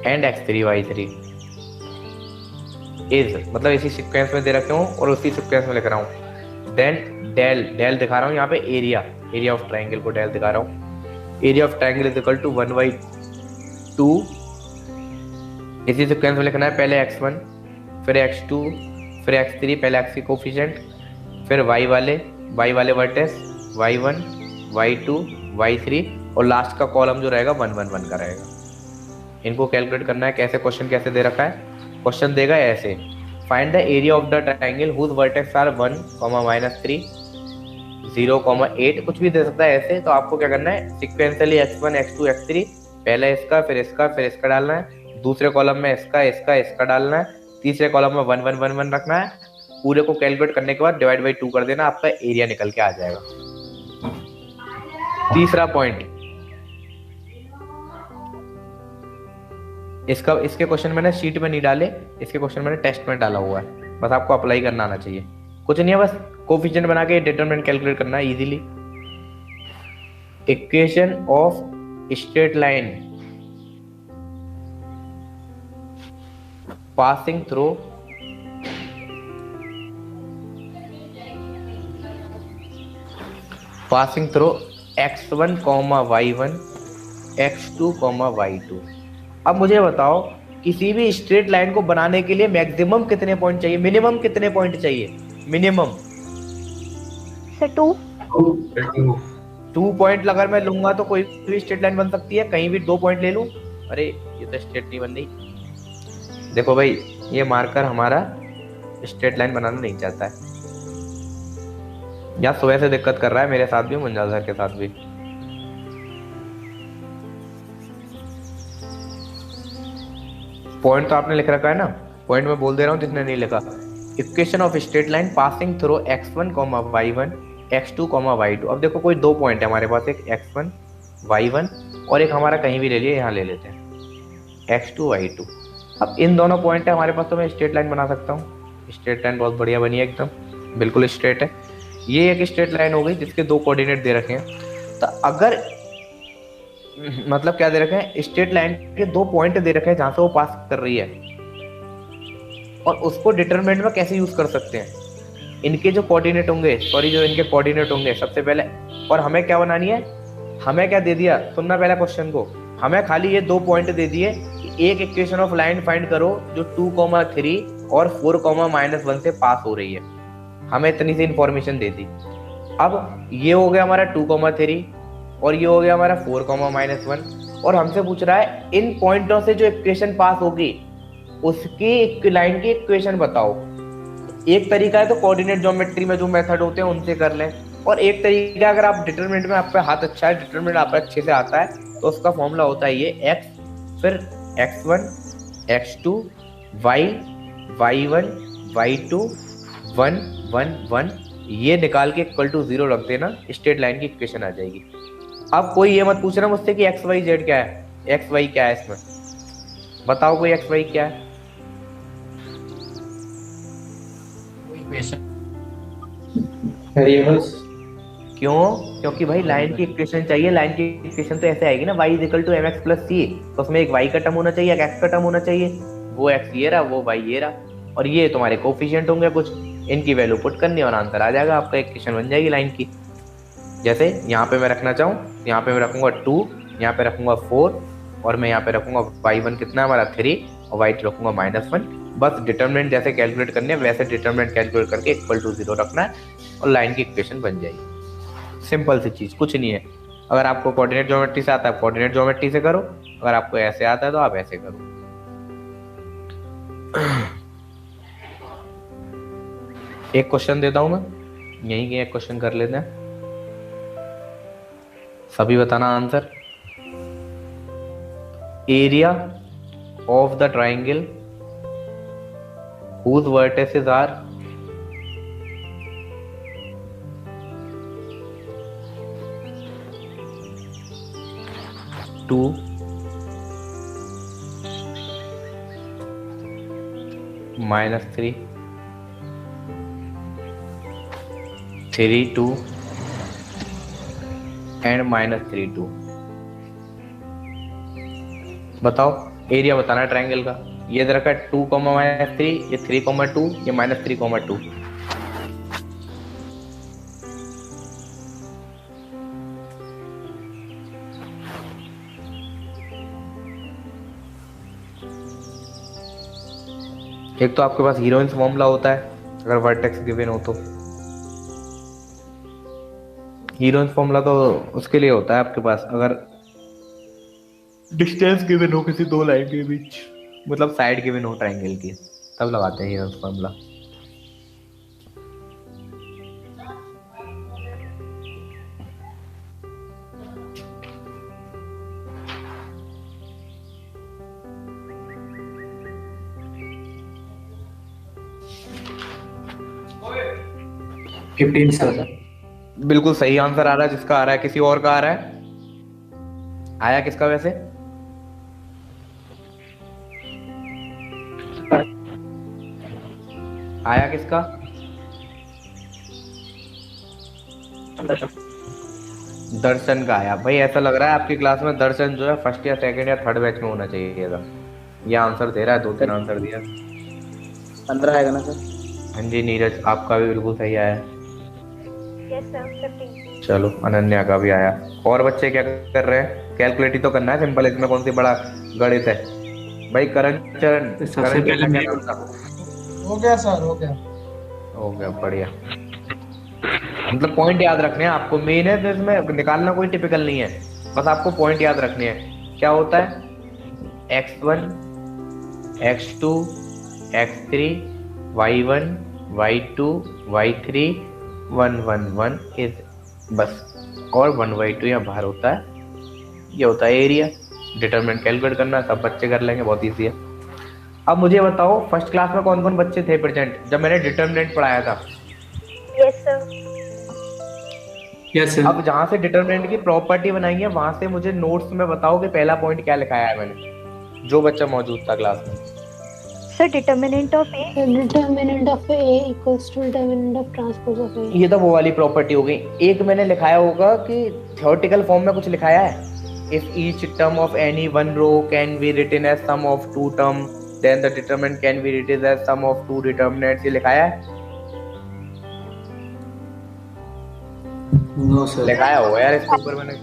A: एंड x3 y3 इज, मतलब इसी सीक्वेंस में दे रखे हूँ और उसी सीक्वेंस में लिख रहा हूँ। देन डेल, डेल दिखा रहा हूँ यहाँ पे एरिया, एरिया ऑफ ट्राइंगल को डेल दिखा रहा हूँ। Area of triangle is equal to 1/2, इसी सीक्वेंस में लिखना है, पहले x1 फिर x2 फिर x3, पहले x की कोफिशिएंट फिर y वाले वर्टेक्स y1 y2 y3 और लास्ट का कॉलम जो रहेगा 1 1 1 का रहेगा। इनको कैलकुलेट करना है। कैसे, क्वेश्चन कैसे दे रखा है, क्वेश्चन देगा ऐसे, find the area of the triangle whose vertex are 1, -3, 0, 8, कुछ भी दे सकता है ऐसे। तो आपको क्या करना है, सिक्वेंशियली x1 x2 x3, पहले इसका फिर इसका फिर इसका डालना है, दूसरे कॉलम में इसका इसका इसका डालना है, तीसरे कॉलम में 1 1 1 1 रखना है। पूरे को कैलकुलेट करने के बाद डिवाइड बाई 2 कर देना, आपका एरिया निकल के आ जाएगा। तीसरा पॉइंट, इसके क्वेश्चन मैंने शीट में नहीं डाले, इसके क्वेश्चन मैंने टेस्ट में डाला हुआ है, बस आपको अप्लाई करना आना चाहिए, कुछ नहीं है, बस कोफिशिएंट बना के डिटरमिनेंट कैलकुलेट करना है easily. Equation of straight line passing through x1, y1 x2, y2। अब मुझे बताओ, किसी भी स्ट्रेट लाइन को बनाने के लिए मैक्सिमम कितने पॉइंट चाहिए, मिनिमम कितने पॉइंट चाहिए, मिनिमम
B: सर
A: 2 पॉइंट अगर मैं लूंगा तो कोई भी स्ट्रेट लाइन बन सकती है, कहीं भी 2 पॉइंट ले लूं, अरे ये तो स्ट्रेट नहीं बन रही। देखो भाई, ये मार्कर हमारा स्ट्रेट लाइन बनाना नहीं चाहता है, या सुबह से दिक्कत कर रहा है, मेरे साथ भी, मुंजा सर के साथ भी। पॉइंट तो आपने लिख रखा है ना, पॉइंट में बोल दे रहा हूँ जिसने नहीं लिखा। Equation of straight line passing through x1, y1 x2, y2। अब देखो कोई 2 पॉइंट है हमारे पास, एक x1 y1 और एक हमारा कहीं भी ले लिए, यहाँ ले लेते हैं x2 y2। अब इन दोनों पॉइंट है हमारे पास, तो मैं स्ट्रेट लाइन बना सकता हूँ। स्ट्रेट लाइन बहुत बढ़िया बनी है, एकदम बिल्कुल स्ट्रेट है। ये एक स्ट्रेट लाइन हो गई जिसके 2 कोऑर्डिनेट दे रखे हैं। तो अगर मतलब क्या दे रखे हैं, स्ट्रेट लाइन के 2 पॉइंट दे रखे हैं जहां से वो पास कर रही है, और उसको डिटरमिनेंट में कैसे यूज कर सकते हैं, इनके जो कोऑर्डिनेट होंगे, जो इनके कोऑर्डिनेट होंगे सबसे पहले। और हमें क्या बनानी है, हमें क्या दे दिया, सुनना पहला क्वेश्चन को, हमें खाली ये 2 पॉइंट दे दिए, एक इक्वेशन ऑफ लाइन फाइंड करो जो 2, 3 और 4, -1 से पास हो रही है। हमें इतनी सी इंफॉर्मेशन दे दी। अब ये हो गया हमारा 2, 3 और ये हो गया हमारा 4, -1, और हमसे पूछ रहा है इन पॉइंटों से जो इक्वेशन पास होगी उसकी लाइन की इक्वेशन बताओ। एक तरीका है तो कोऑर्डिनेट ज्योमेट्री में जो मेथड होते हैं उनसे कर लें, और एक तरीका अगर आप डिटरमिनेंट में आपका हाथ अच्छा है, डिटरमिनेंट आप अच्छे से आता है, तो उसका फॉर्मूला होता है ये x फिर x1 x2 y y1 y2 1 1 1 ये निकाल के इक्वल टू 0 रख देना, स्ट्रेट लाइन की इक्वेशन आ जाएगी। अब कोई ये मत पूछना मुझसे कि x y z क्या है, x y क्या है, इसमें बताओ कोई x y क्या है।
C: वेरिएबल्स।
A: क्यों? क्योंकि भाई लाइन की इक्वेशन चाहिए, लाइन की इक्वेशन तो ऐसे आएगी ना, y = mx + c, तो उसमें एक y का टर्म होना चाहिए, एक x का टर्म होना चाहिए, वो x ये रहा, वो y ये रहा, और ये तुम्हारे कोफिशिएंट होंगे कुछ, इनकी वैल्यू पुट करनी और आंसर आ जाएगा, आपका इक्वेशन बन जाएगी लाइन की। जैसे यहाँ पे मैं रखना चाहूँ, यहाँ पे मैं रखूंगा 2, यहाँ पे रखूंगा 4, और मैं यहाँ पे रखूंगा y1 कितना हमारा 3 और y2 रखूंगा -1। बस डिटरमिनेंट जैसे कैलकुलेट करने है वैसे डिटरमिनेंट कैलकुलेट करके इक्वल टू 0 रखना है और लाइन की इक्वेशन बन जाएगी। सिंपल सी चीज, कुछ नहीं है। अगर आपको कोऑर्डिनेट ज्योमेट्री से आता है कोऑर्डिनेट ज्योमेट्री से करो, अगर आपको ऐसे आता है तो आप ऐसे करो। एक क्वेश्चन देता हूं मैं, यहीं के एक क्वेश्चन कर लेते हैं, सभी बताना answer. Area of the triangle whose vertices are 2 -3 3 2 and -3 2। बताओ एरिया बताना है ट्रायंगल का। ये दे रखा है 2, -3, ये 3, 2, ये -3, 2। एक तो आपके पास हीरोइंस फॉर्मूला होता है अगर वर्टेक्स गिवन हो तो। हीरोइंस फॉर्मूला तो उसके लिए होता है आपके पास अगर डिस्टेंस गिवन हो किसी दो लाइन के बीच, मतलब साइड गिवन हो ट्रायंगल की, तब लगाते हैं हीरोइंस फॉर्मूला।
C: सर
A: बिल्कुल सही आंसर आ रहा है जिसका आ रहा है। किसी और का आ रहा है? आया किसका वैसे? आया किसका? दर्शन का आया। भाई ऐसा लग रहा है आपकी क्लास में दर्शन जो है फर्स्ट या सेकंड या थर्ड बैच में होना चाहिए था। ये आंसर दे रहा है, 2-3 आंसर दिया।
I: 15 आएगा ना सर?
A: हाँ जी नीरज आपका भी बिल्कुल सही आया।
B: Yes sir 15।
A: चलो अनन्या का भी आया। और बच्चे क्या कर रहे हैं? कैलकुलेट ही तो करना है, सिंपल, इसमें कौन सी बड़ा गणित है। भाई करण चरण,
C: सबसे
A: करण
C: पहले
A: चरण
C: मैं-
A: क्या नाम था?
G: हो गया सर, हो गया।
A: हो गया, बढ़िया। मतलब पॉइंट याद रखने हैं आपको, मेन है तो इसमें निकालना कोई टिपिकल नहीं है, बस आपको पॉइंट याद रखने हैं। क्या होता है? x1 x2 x3 y1 y2 y3 1 1 1 is बस, और 1/2 यहाँ बाहर होता है। ये होता है एरिया। डिटरमिनेंट कैलकुलेट करना सब बच्चे कर लेंगे, बहुत ईजी है। अब मुझे बताओ फर्स्ट क्लास में कौन कौन बच्चे थे प्रेजेंट जब मैंने डिटरमिनेंट पढ़ाया था?
B: Yes sir.
C: Yes sir.
A: अब जहां से डिटरमिनेंट की प्रॉपर्टी बनाई है वहां से मुझे नोट्स में बताओ कि पहला पॉइंट क्या लिखाया है मैंने, जो बच्चा मौजूद था क्लास में।
B: Sir determinant of A.
H: Determinant of A equals to determinant of transpose of A.
A: ये तो वो वाली प्रॉपर्टी हो गई। एक मैंने लिखाया होगा कि थ्योरेटिकल फॉर्म में कुछ लिखाया है, if each term of any one row can be written as sum of two term then the determinant can be written as sum of two determinants, ये लिखाया है?
C: No sir.
A: लिखाया होगा यार इसके ऊपर मैंने।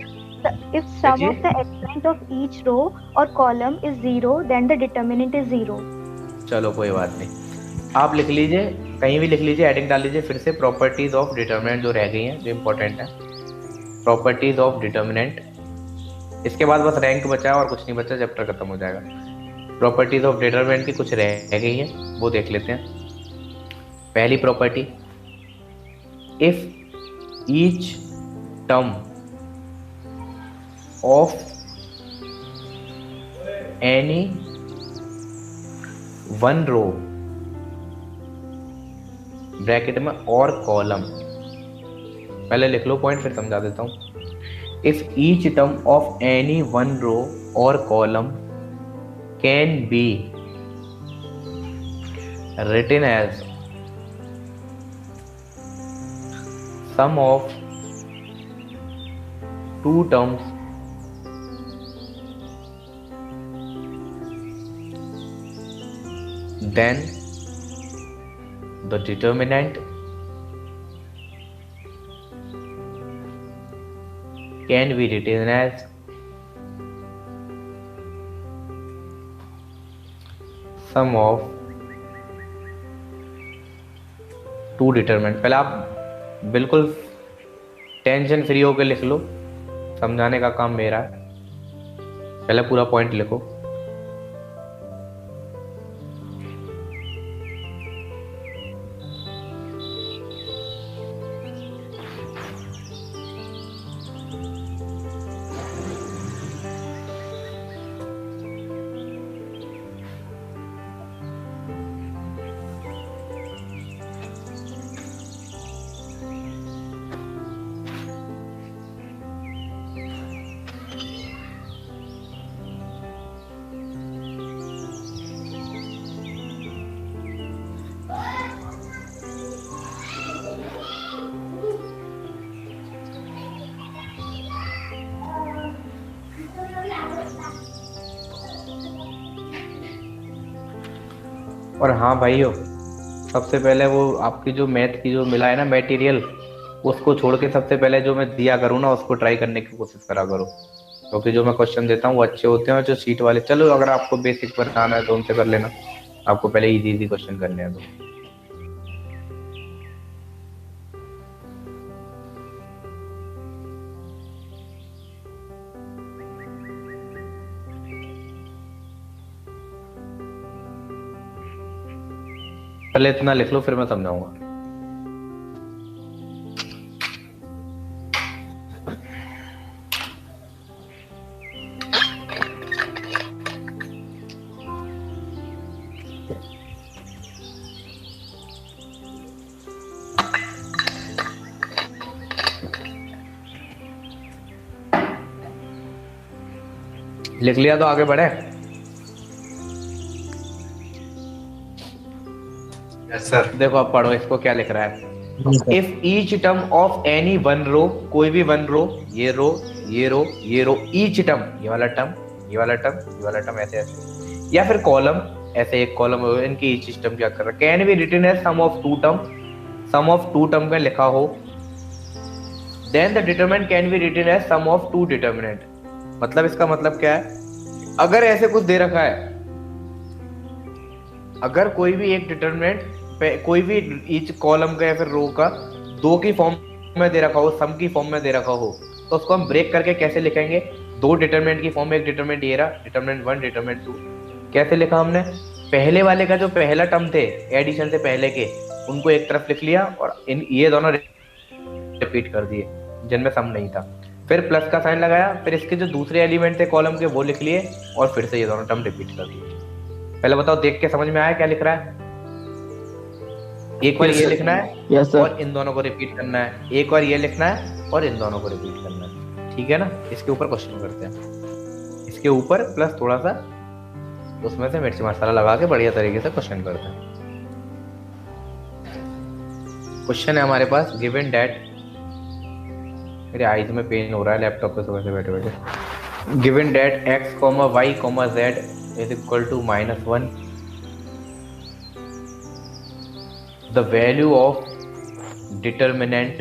B: If sum of the exponent of each row or column is 0, then the determinant is 0.
A: चलो कोई बात नहीं, आप लिख लीजिए, कहीं भी लिख लीजिए, हेडिंग डाल लीजिए फिर से, प्रॉपर्टीज ऑफ डिटरमिनेंट जो रह गई हैं जो इंपॉर्टेंट है, प्रॉपर्टीज ऑफ डिटरमिनेंट। इसके बाद बस रैंक बचा है और कुछ नहीं बचा, चैप्टर खत्म हो जाएगा। प्रॉपर्टीज ऑफ डिटरमिनेंट की कुछ रह गई हैं वो देख लेते हैं। पहली property, if each term of any one row bracket में और कॉलम, पहले लिख लो पॉइंट फिर समझा देता हूं। If each term of any one row और column can be written as sum of two terms then the determinant can be written as sum of two determinant। पहले आप बिल्कुल टेंशन फ्री होकर लिख लो, समझाने का काम मेरा है। पहले पूरा पॉइंट लिखो। और हाँ भाइयों, सबसे पहले वो आपकी जो मैथ की जो मिला है ना मटेरियल, उसको छोड़ के सबसे पहले जो मैं दिया करूँ ना उसको ट्राई करने की कोशिश करा करो, क्योंकि जो मैं क्वेश्चन देता हूँ वो अच्छे होते हैं। और जो शीट वाले, चलो अगर आपको बेसिक पर आना है तो उनसे कर लेना, आपको पहले इजी इजी क्वेश्चन करने हैं तो। पहले इतना लिख लो फिर मैं समझाऊंगा। लिख लिया तो आगे बढ़े।
K: Yes sir.
A: देखो अब पढ़ो इसको क्या लिख रहा है। If each term of any one row, कोई भी वन रो, ये रो ये रो ये रो, ईच टर्म, ये वाला टर्म ये वाला टर्म ये वाला टर्म, ऐसे ऐसे, या फिर कॉलम, ऐसे एक कॉलम हो, इनकी ईच टर्म क्या कर रहा है, can be written as sum of two term, sum of two term में लिखा हो, then the determinant can be written as sum of two determinant. मतलब इसका मतलब क्या है, अगर ऐसे कुछ दे रखा है, अगर कोई भी एक डिटरमिनेंट कोई भी ईच कॉलम का या फिर रो का दो की फॉर्म में दे रखा हो, सम की फॉर्म में दे रखा हो, तो उसको हम ब्रेक करके कैसे लिखेंगे, दो डिटरमिनेंट की फॉर्म में, एक डिटरमिनेंट ये रहा, डिटरमिनेंट 1 डिटरमिनेंट 2, कैसे लिखा हमने, पहले वाले का जो पहला टर्म थे एडिशन से पहले के, उनको एक तरफ लिख लिया और इन ये दोनों रिपीट कर दिए जिनमें सम नहीं था, फिर प्लस का साइन लगाया, फिर इसके जो दूसरे एलिमेंट थे कॉलम के वो लिख लिए और फिर से ये दोनों टर्म रिपीट कर दिए। पहले बताओ, देख के समझ में आया क्या लिख रहा है? एक बार ये लिखना है और इन दोनों को रिपीट करना है, एक बार ये लिखना है और इन दोनों को रिपीट करना है, ठीक है ना। इसके ऊपर क्वेश्चन करते हैं, इसके ऊपर प्लस थोड़ा सा उसमें से मिर्च मसाला लगा के बढ़िया तरीके से क्वेश्चन करते हैं। क्वेश्चन है हमारे पास, गिवन दैट, मेरे आईज में पेन हो रहा है लैपटॉप पे सुबह से बैठे बैठे, given that x, y, z is equal to -1, the value of determinant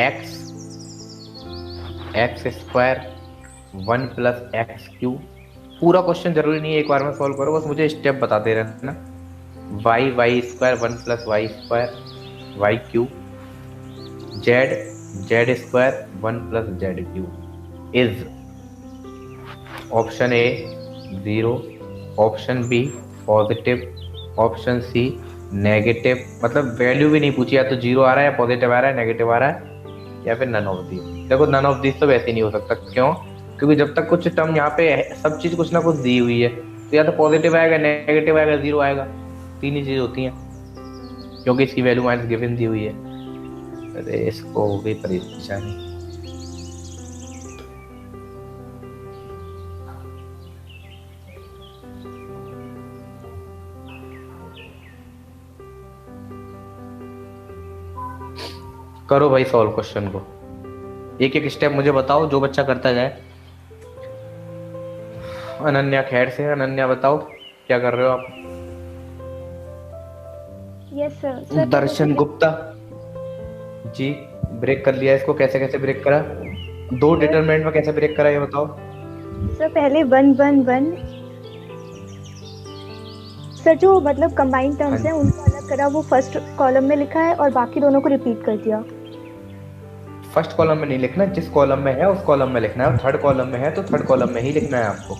A: x square 1 plus x cube, पूरा क्वेश्चन जरूरी नहीं है एक बार में सॉल्व करो, बस मुझे स्टेप बताते रहना। y square 1 plus y square y cube, z square 1 plus z cube is option A 0, option B positive, option C negative, मतलब वैल्यू भी नहीं पूछी, या तो 0 आ रहा है या पॉजिटिव आ रहा है, नेगेटिव आ रहा है, या फिर नन ऑफ दिस। देखो नन ऑफ दिस तो वैसे नहीं हो सकता, क्यों? क्योंकि जब तक कुछ टर्म यहाँ पे सब चीज कुछ ना कुछ दी हुई है, तो या तो पॉजिटिव आएगा, नेगेटिव आएगा, 0 आएगा, तीन ही चीज होती हैं, क्योंकि इसकी वैल्यू माइनस गिवन दी हुई है। अरे इसको हो गई परेशानी। करो भाई सॉल्व क्वेश्चन को, एक एक स्टेप मुझे बताओ, जो बच्चा करता जाए। अनन्या खैर से, अनन्या बताओ क्या कर रहे हो आप?
B: Yes sir.
A: Darshan Gupta ji, break कर लिया इसको, कैसे कैसे ब्रेक करा, दो डिटरमिनेंट में कैसे ब्रेक करा ये बताओ।
B: सर पहले 1 1 1 सर, जो मतलब कंबाइंड टर्म्स हैं उनको अलग करा, वो फर्स्ट कॉलम में लिखा है और बाकी दोनों को रिपीट कर दिया।
A: फर्स्ट कॉलम में नहीं लिखना, जिस कॉलम में है उस कॉलम में लिखना है, थर्ड कॉलम में है तो थर्ड कॉलम में ही लिखना है आपको।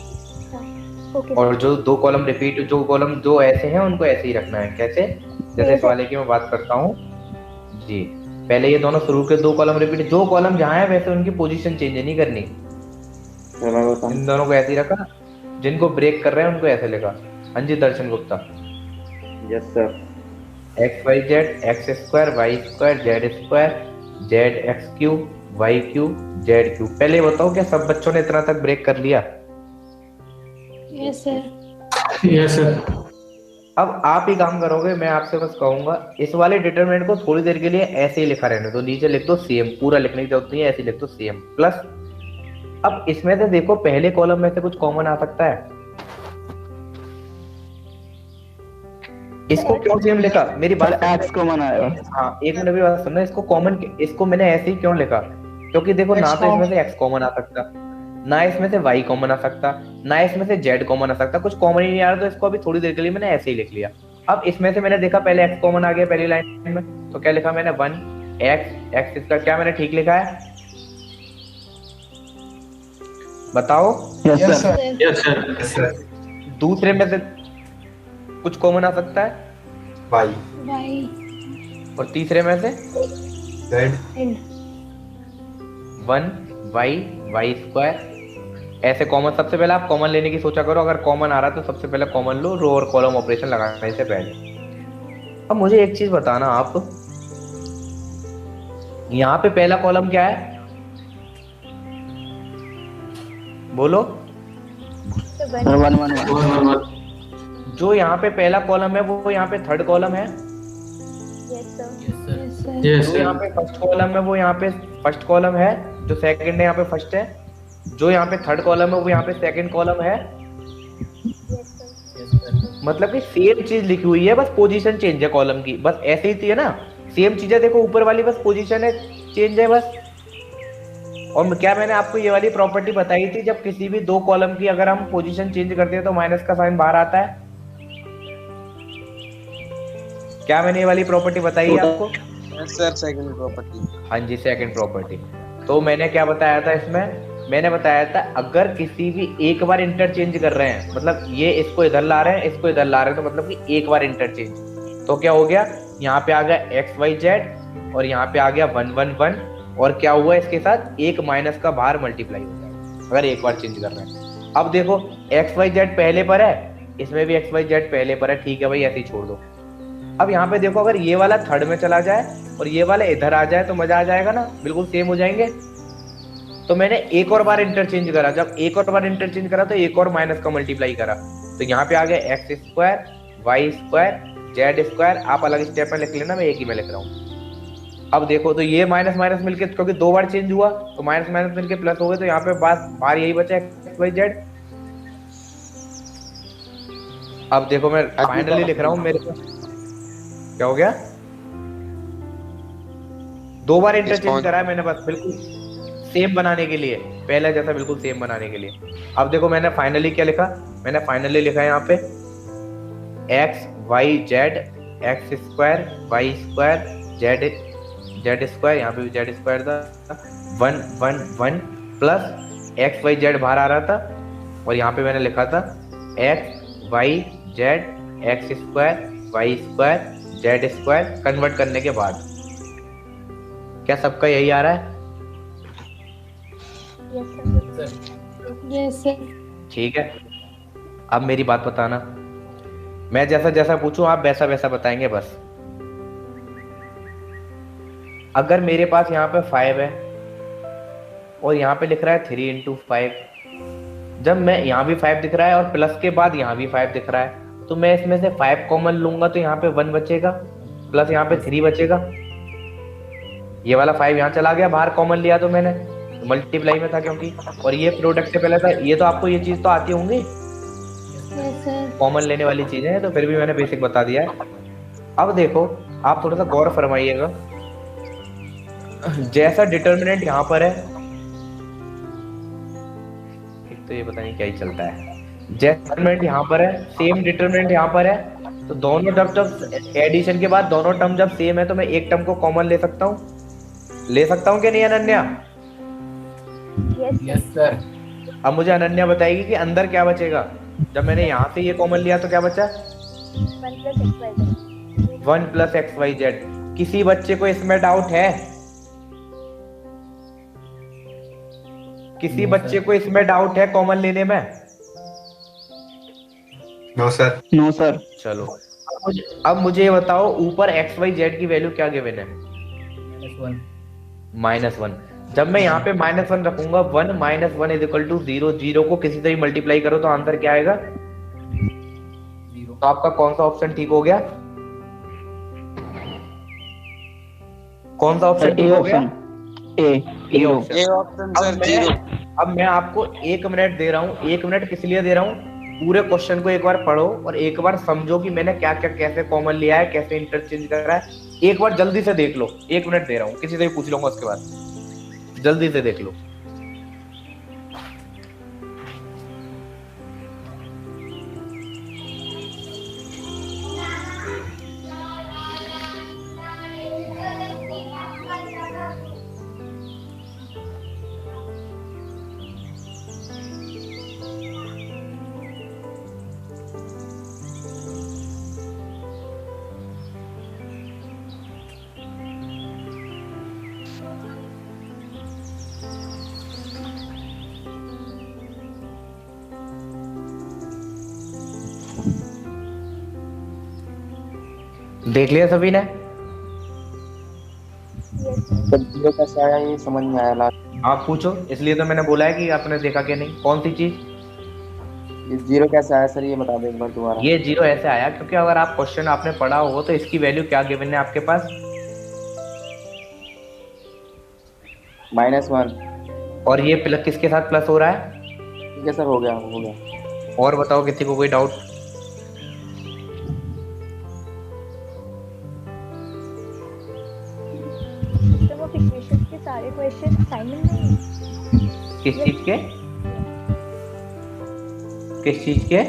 B: ओके।
A: और जो दो कॉलम रिपीट, जो कॉलम जो ऐसे हैं उनको ऐसे ही रखना है। कैसे? जैसे इस वाले की मैं बात करता हूँ जी, पहले ये दोनों शुरू के दो कॉलम रिपीट, जो कॉलम जहाँ है वैसे उनकी पोजीशन चेंज नहीं करनी, इन दोनों को ऐसे ही रखा, जिनको ब्रेक कर रहे हैं उनको ऐसे लिखा। हाँ जी Darshan Gupta.
I: Yes sir.
A: x y z x square y square z square z x cube y cube z cube. पहले बताओ क्या सब बच्चों ने इतना तक ब्रेक कर लिया?
H: Yes sir.
C: Yes sir.
A: अब आप ही काम करोगे, मैं आपसे बस कहूंगा इस वाले डिटरमिनेंट को थोड़ी देर के लिए ऐसे ही लिखा रहने दो, नीचे लिख दो सेम, पूरा लिखने की जरूरत नहीं है, ऐसे लिख दो सेम प्लस। अब इसमें से देखो पहले कॉलम में से कुछ कॉमन आ सकता है, इसको क्यों सेम लिखा, मेरी बात
L: एक्स कॉमन आएगा।
A: हाँ एक मिनट मेरी बात सुनना, इसको कॉमन, इसको मैंने ऐसे ही क्यों लिखा, क्योंकि देखो ना तो इसमें से एक्स कॉमन आ सकता, ना इसमें से वाई कॉमन आ सकता, ना इसमें से जेड कॉमन आ सकता, कुछ कॉमन ही नहीं आ रहा, तो इसको अभी थोड़ी देर के लिए मैंने ऐसे ही लिख लिया। अब इसमें से मैंने देखा पहले एक्स कॉमन आ गया पहली लाइन में, तो क्या लिखा मैंने 1 एक्स, इसका क्या मैंने ठीक लिखा है, बताओ।
C: Yes sir.
A: दूसरे में से कुछ कॉमन आ सकता है,
K: वाई,
A: और तीसरे में से
K: जेड,
A: 1 वाई स्क्वायर, ऐसे कॉमन। सबसे पहले आप कॉमन लेने की सोचा करो, अगर कॉमन आ रहा है तो सबसे पहले कॉमन लो, रो और कॉलम ऑपरेशन लगाने से पहले। अब मुझे एक चीज बताना आप, यहाँ पे पहला कॉलम क्या है, बोलो।
L: 1
A: जो यहाँ पे पहला कॉलम है वो यहाँ पे थर्ड कॉलम है, जो यहाँ पे फर्स्ट कॉलम है वो यहाँ पे फर्स्ट कॉलम है, जो सेकंड है यहाँ पे फर्स्ट है, जो यहाँ पे थर्ड कॉलम है वो यहाँ पे सेकंड कॉलम है। मतलब कि सेम चीज लिखी हुई है, बस पोजीशन चेंज है कॉलम की, बस ऐसे ही थी है ना, सेम चीज है। देखो ऊपर वाली बस पोजीशन है चेंज है बस। और क्या मैंने आपको ये वाली प्रॉपर्टी बताई थी, जब किसी भी दो कॉलम की अगर हम पोजीशन चेंज करते हैं तो माइनस का साइन बाहर आता है। क्या मैंने ये वाली प्रॉपर्टी बताई है आपको?
J: Sir second property.
A: हाँ जी सेकंड प्रॉपर्टी। तो मैंने क्या बताया था इसमें, मैंने बताया था अगर किसी भी एक बार इंटरचेंज कर रहे हैं, मतलब ये इसको इधर ला रहे हैं, इसको इधर ला रहे हैं, तो मतलब कि एक बार इंटरचेंज, तो क्या हो गया, यहाँ पे आ गया एक्स वाई जेड और यहाँ पे आ गया 1 1 1, और क्या हुआ इसके साथ एक माइनस का बाहर मल्टीप्लाई होता है अगर एक बार चेंज कर रहे हैं। अब देखो एक्स वाई जेड पहले पर है, इसमें भी एक्स वाई जेड पहले पर है, ठीक है भाई ऐसे ही छोड़ दो। अब यहाँ पे देखो अगर ये वाला थर्ड में चला जाए और ये वाला इधर आ जाए तो मजा आ जाएगा ना, बिल्कुल सेम हो जाएंगे। तो मैंने एक और बार इंटरचेंज करा, जब एक और बार इंटरचेंज करा तो एक और माइनस का मल्टीप्लाई करा, तो यहाँ पे आ गया x square y square z square. आप अलग स्टेप में लिख लेना, मैं एक ही में लिख रहा हूँ। अब देखो तो ये माइनस माइनस मिलके, क्योंकि दो बार चेंज हुआ तो माइनस माइनस मिलके प्लस हो गए, तो यहाँ पे बाहर यही बचा एक्स वाई जेड। अब देखो मैं फाइनली लिख रहा हूँ, मेरे को क्या हो गया, दो बार इंटरचेंज करा है मैंने बस बिल्कुल सेम बनाने के लिए, पहले जैसा बिल्कुल सेम बनाने के लिए। अब देखो मैंने फाइनली क्या लिखा, मैंने फाइनली लिखा है यहाँ पे x y z x square y square z square, यहाँ पे भी जेड स्क्वायर था, 1 1 1 प्लस एक्स वाई जेड बाहर आ रहा था, और यहाँ पे मैंने लिखा था x y z x square y square z square convert करने के बाद। क्या सबका यही आ रहा है?
H: Yes sir.
A: ठीक है, अब मेरी बात बताना, मैं जैसा जैसा पूछूं आप वैसा वैसा बताएंगे बस। अगर मेरे पास यहाँ पे 5 है और यहाँ पे लिख रहा है 3 × 5, जब मैं यहाँ भी 5 दिख रहा है और प्लस के बाद यहाँ भी 5 दिख रहा है, तो मैं इसमें से 5 कॉमन लूंगा तो यहाँ पे 1 बचेगा, प्लस यहाँ पे 3 बचेगा। ये वाला 5 यहाँ चला गया, बाहर कॉमन लिया तो मैंने, तो मल्टीप्लाई में था क्योंकि, और ये प्रोडक्ट से पहले था। ये तो आपको ये चीज तो आती होंगी, कॉमन लेने वाली चीजें हैं, तो फिर भी मैंने बेसिक बता दिया है। अब देखो आप थोड़ा सा गौर फरमाइएगा, जैसा डिटर्मिनेंट यहाँ पर है, एक तो ये पता नहीं क्या ही चलता है, जैसा डिटर्मिनेंट यहाँ पर है सेम डिटर्मिनेंट यहाँ पर है, तो दोनों टर्म जब एडिशन के बाद दोनों टर्म जब सेम है तो मैं एक टर्म को कॉमन ले सकता हूँ कि नहीं अनन्या?
B: Yes sir.
A: अब मुझे अनन्या बताएगी कि अंदर क्या बचेगा, जब मैंने यहाँ से ये कॉमन लिया तो क्या बचा, 1 + XYZ। किसी बच्चे को इसमें डाउट है? किसी बच्चे को इसमें डाउट है कॉमन लेने में?
K: No sir.
L: No sir.
A: चलो अब मुझे ये बताओ, ऊपर XYZ की वैल्यू क्या गिवन है? -1। जब मैं यहाँ पे -1 रखूंगा, 1 - 1 = 0, 0 को किसी से भी मल्टीप्लाई करो तो आंसर क्या आएगा? 0। तो आपका कौन सा ऑप्शन ठीक हो गया? कौन सा ऑप्शन ठीक हो गया?
L: A option
J: sir 0।
A: अब मैं आपको 1 मिनट दे रहा हूँ। 1 मिनट किस लिए दे रहा हूँ? पूरे क्वेश्चन को एक बार पढ़ो और एक बार समझो कि मैंने क्या क्या कैसे कॉमन लिया है, कैसे इंटरचेंज कर रहा है। एक बार जल्दी से देख लो। 1 मिनट दे रहा हूँ, किसी से भी पूछ लूंगा उसके बाद, जल्दी से देख लो। देख लिया सभी ने?
I: जीरो कैसे आया ये समझ में आया लास्ट।
A: आप पूछो, इसलिए तो मैंने बोला है कि आपने देखा क्या नहीं। कौन सी चीज?
I: ये जीरो कैसे आया सर, ये बता दो एक बार दोबारा।
A: ये जीरो ऐसे आया क्योंकि अगर आप क्वेश्चन आपने पढ़ा हो तो इसकी वैल्यू क्या गिवन है आपके पास?
I: -1।
A: और ये प्लस किसके साथ प्लस हो रहा है?
I: ठीक है सर, हो गया।
A: और बताओ किसी को कोई डाउट?
B: सिस्टम ऑफ इक्वेशंस के सारे क्वेश्चन असाइनमेंट नहीं है।
A: किस चीज के? किस चीज के?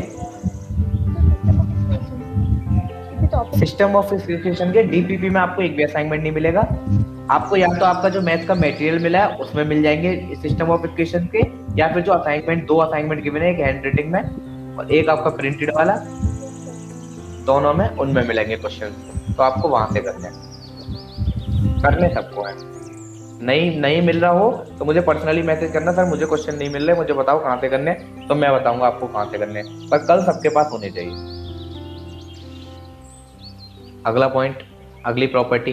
A: सिस्टम ऑफ इक्वेशन के डीपीपी में आपको एक भी असाइनमेंट नहीं मिलेगा। आपको या तो आपका जो मैथ का मटेरियल मिला है उसमें मिल जाएंगे सिस्टम ऑफ इक्वेशन के, या फिर जो असाइनमेंट 2 असाइनमेंट गिवन है, एक हैंड राइटिंग में और एक आपका प्रिंटेड वाला, दोनों में उनमें मिलेंगे क्वेश्चन। तो आपको वहां से करने सबको है। नहीं मिल रहा हो तो मुझे पर्सनली मैसेज करना, सर मुझे क्वेश्चन नहीं मिल रहे, मुझे बताओ कहाँ से करने, तो मैं बताऊंगा आपको कहाँ से करने, पर कल सबके पास होने चाहिए। अगला पॉइंट, अगली प्रॉपर्टी,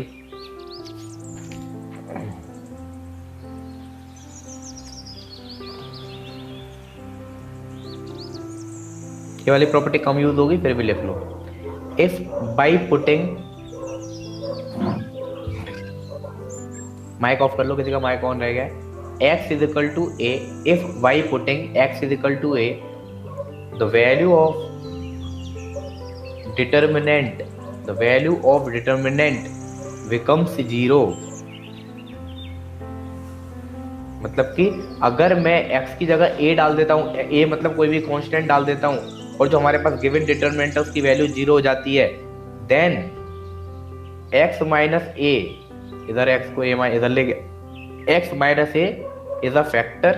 A: ये वाली प्रॉपर्टी कम यूज होगी फिर भी लिख लो। If by putting, mic off कर लो, किसी का माइक ऑन रह गया। x is equal to a, if by putting x is equal to a, the value of determinant, the value of determinant becomes 0। मतलब कि अगर मैं x की जगह a डाल देता हूँ, a मतलब कोई भी कांस्टेंट डाल देता हूँ, और जो हमारे पास गिवन डिटरमिनेंट है उसकी वैल्यू 0 हो जाती है, देन x माइनस a, इधर x को a इधर ले गए, x minus a is a factor,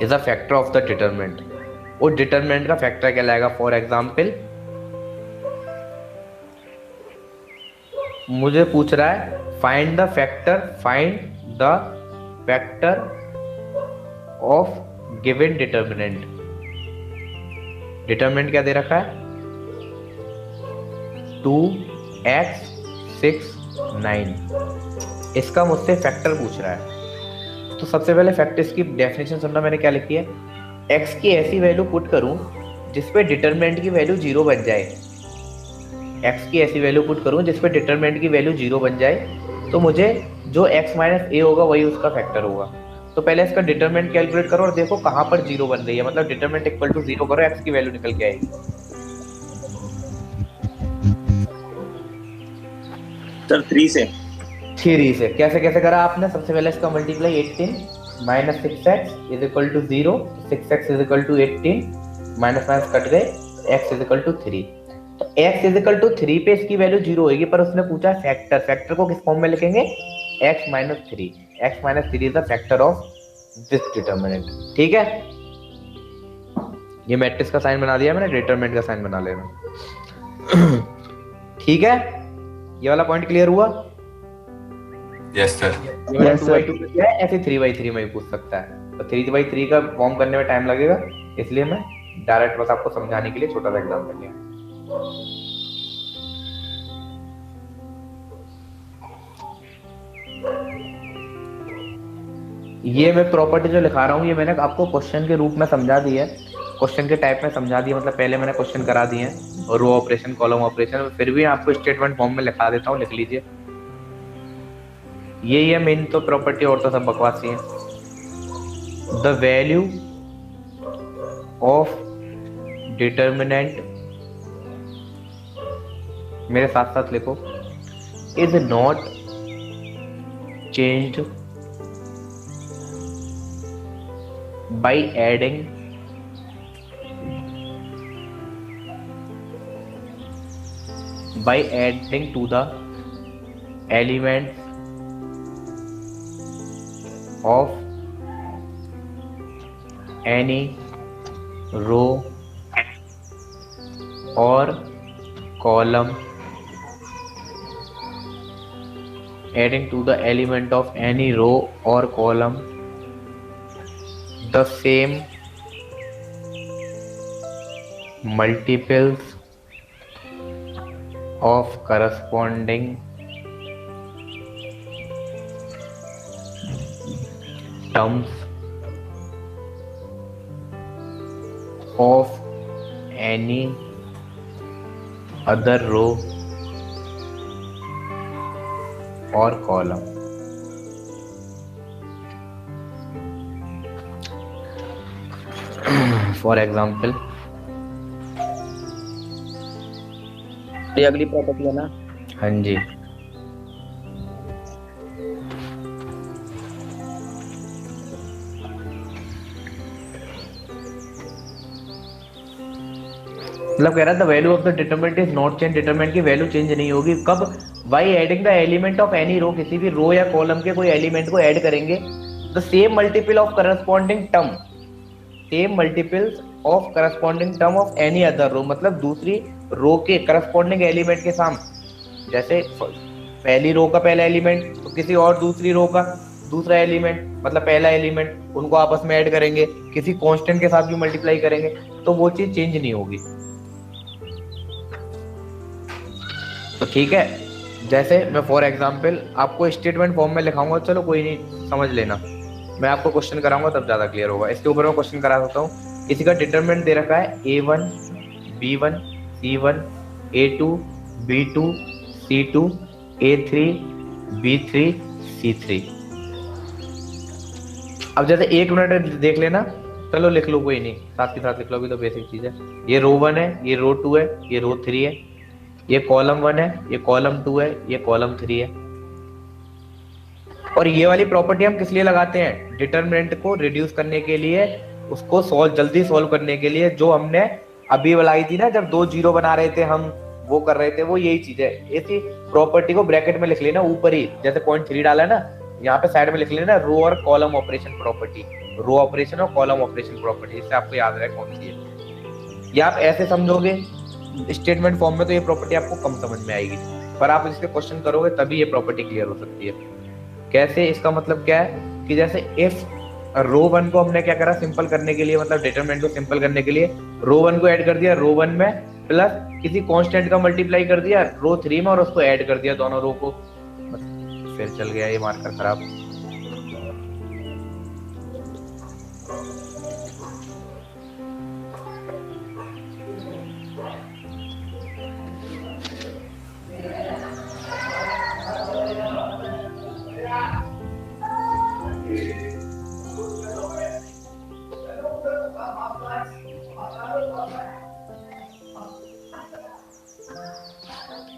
A: is a factor of the determinant. और डिटरमिनेंट का फैक्टर क्या लाएगा? फॉर एग्जाम्पल मुझे पूछ रहा है find the factor of given determinant. Determinant क्या दे रखा है? 2x 6 9। इसका मुझसे फैक्टर पूछ रहा है। तो सबसे पहले फैक्टर्स की डेफिनेशन सुनना, मैंने क्या लिखी है? x की ऐसी वैल्यू पुट करूं जिसपे डिटरमिनेंट की वैल्यू 0 बन जाए। x की ऐसी वैल्यू पुट करूं जिसपे डिटरमिनेंट की वैल्यू 0 बन जाए, तो मुझे जो x माइनस a होगा वही उसका फैक्टर होगा। तो पहले इसका डिटरमिनेंट कैलकुलेट करो और देखो कहां पर 0 बन रही है, मतलब डिटरमिनेंट इक्वल टू 0 करो, x की वैल्यू निकल के आएगी।
E: सर 3 से
A: कैसे करा आपने? सबसे पहले इसका multiply 18 minus 6x is equal to 0, 6x is equal to 18, minus minus cut गए, x इज इक्वल टू 3। तो x इज इक्वल टू 3 पे इसकी वैल्यू 0 होगी, पर उसने पूछा फैक्टर को किस फॉर्म में लिखेंगे? x minus 3, x minus 3 is the factor of this determinant. ठीक है, ये मैट्रिक्स का साइन बना दिया मैंने, डिटरमिनेंट का साइन बना लेना। ठीक है, ये वाला पॉइंट क्लियर हुआ?
K: Yes sir.
A: ये वाला 2/2 में क्या है? ऐसे 3/3 में भी पूछ सकता है, तो 3/3 का फॉर्म करने में टाइम लगेगा, इसलिए मैं डायरेक्ट बस आपको समझाने के लिए छोटा सा एग्जांपल लिया। ये मैं प्रॉपर्टी जो लिखा रहा हूँ ये मैंने आपको क्वेश्चन के रूप में समझा दी है, क्वेश्चन के टाइप में समझा दिया, मतलब पहले मैंने क्वेश्चन करा दिए हैं और रो ऑपरेशन, कॉलम ऑपरेशन, फिर भी आपको स्टेटमेंट फॉर्म में लिखा देता हूँ, लिख लीजिए। यही है मेन तो प्रॉपर्टी, और तो सब बकवासी है। द वैल्यू ऑफ डिटर्मिनेंट, मेरे साथ साथ लिखो, is not changed by adding to the elements of any row or column, adding to the element of any row or column the same multiples of corresponding terms of any other row or column. For example,
I: ये अगली property है ना?
A: हाँ जी, मतलब कह रहा था value of the determinant is not change, determinant की वैल्यू चेंज नहीं होगी। कब? By adding the element of any row, किसी भी रो या कॉलम के कोई एलिमेंट को ऐड करेंगे, the same multiple of corresponding term, same multiples of corresponding term of any other row, मतलब दूसरी रो के करस्पॉन्डिंग एलिमेंट के साथ। जैसे पहली रो का पहला एलिमेंट तो किसी और दूसरी रो का दूसरा एलिमेंट, मतलब पहला एलिमेंट, उनको आपस में ऐड करेंगे, किसी कांस्टेंट के साथ भी मल्टीप्लाई करेंगे, तो वो चीज चेंज नहीं होगी। तो ठीक है, जैसे मैं फॉर एग्जांपल आपको स्टेटमेंट फॉर्म में लिखाऊंगा, चलो कोई नहीं समझ लेना, मैं आपको क्वेश्चन कराऊंगा तब ज्यादा क्लियर होगा। इसके ऊपर मैं क्वेश्चन करा सकता हूँ। किसी का डिटरमिनेंट दे रखा है A1 B1 C1 A2 B2 C2 A3 B3 C3। अब जैसे 1 मिनट देख लेना, चलो लिख लो, कोई नहीं, साथ के साथ लिख लो, अभी तो बेसिक चीज है। ये रो 1 है, ये रो 2 है, ये रो 3 है, ये कॉलम 1 है, ये कॉलम 2 है, ये कॉलम 3 है। और ये वाली प्रॉपर्टी हम किस लिए लगाते हैं? डिटरमिनेंट को रिड्यूस करने के लिए, उसको जल्दी सॉल्व करने के लिए, जो हमने अभी लगाई थी ना, जब 2 जीरो बना रहे थे हम, वो कर रहे थे, वो यही चीज है। इसी प्रॉपर्टी को ब्रैकेट में लिख लेना ऊपर ही, जैसे 0.3 डाला है ना, यहाँ पे साइड में लिख लेना रो और column operation property, row operation और कॉलम ऑपरेशन प्रॉपर्टी, इससे आपको याद रहे कौन सी है। ये आप ऐसे समझोगे स्टेटमेंट फॉर्म में तो ये प्रॉपर्टी आपको कम समझ में आएगी, पर आप इसके क्वेश्चन करोगे तभी ये प्रॉपर्टी क्लियर हो सकती है। कैसे? इसका मतलब क्या है कि जैसे इफ रो 1 को हमने क्या करा, सिंपल करने के लिए, मतलब डिटरमिनेंट को सिंपल करने के लिए रो 1 को ऐड कर दिया रो 1 में, प्लस किसी कांस्टेंट का मल्टीप्लाई कर दिया रो 3 में और उसको ऐड कर दिया दोनों रो को, फिर चल गया ये मार्कर खराब।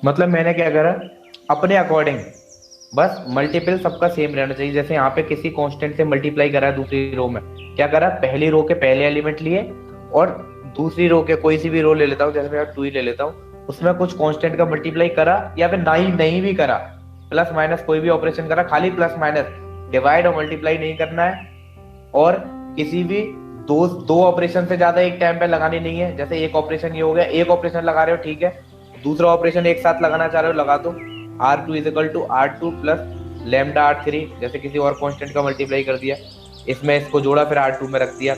A: मतलब मैंने क्या करा, अपने अकॉर्डिंग बस मल्टीपल सबका सेम रहना चाहिए। जैसे यहाँ पे किसी कांस्टेंट से मल्टीप्लाई करा दूसरी रो में, क्या करा, पहली रो के पहले एलिमेंट लिए और दूसरी रो के कोई सी भी रो ले लेता हूँ, जैसे मैं 2 ही ले लेता हूँ, उसमें कुछ कांस्टेंट का मल्टीप्लाई करा, या फिर नहीं भी करा, प्लस माइनस कोई भी ऑपरेशन करा, खाली प्लस माइनस, डिवाइड और मल्टीप्लाई नहीं करना है। और किसी भी दो ऑपरेशन से ज्यादा एक टाइम पे लगानी नहीं है। जैसे एक ऑपरेशन ये हो गया, एक ऑपरेशन लगा रहे हो, ठीक है, दूसरा ऑपरेशन एक साथ लगाना चाह रहे हो, लगा दो। R2 = R2 plus lambda R3, जैसे किसी और कांस्टेंट का मल्टीप्लाई कर दिया, इसमें इसको जोड़ा, फिर R2 में रख दिया।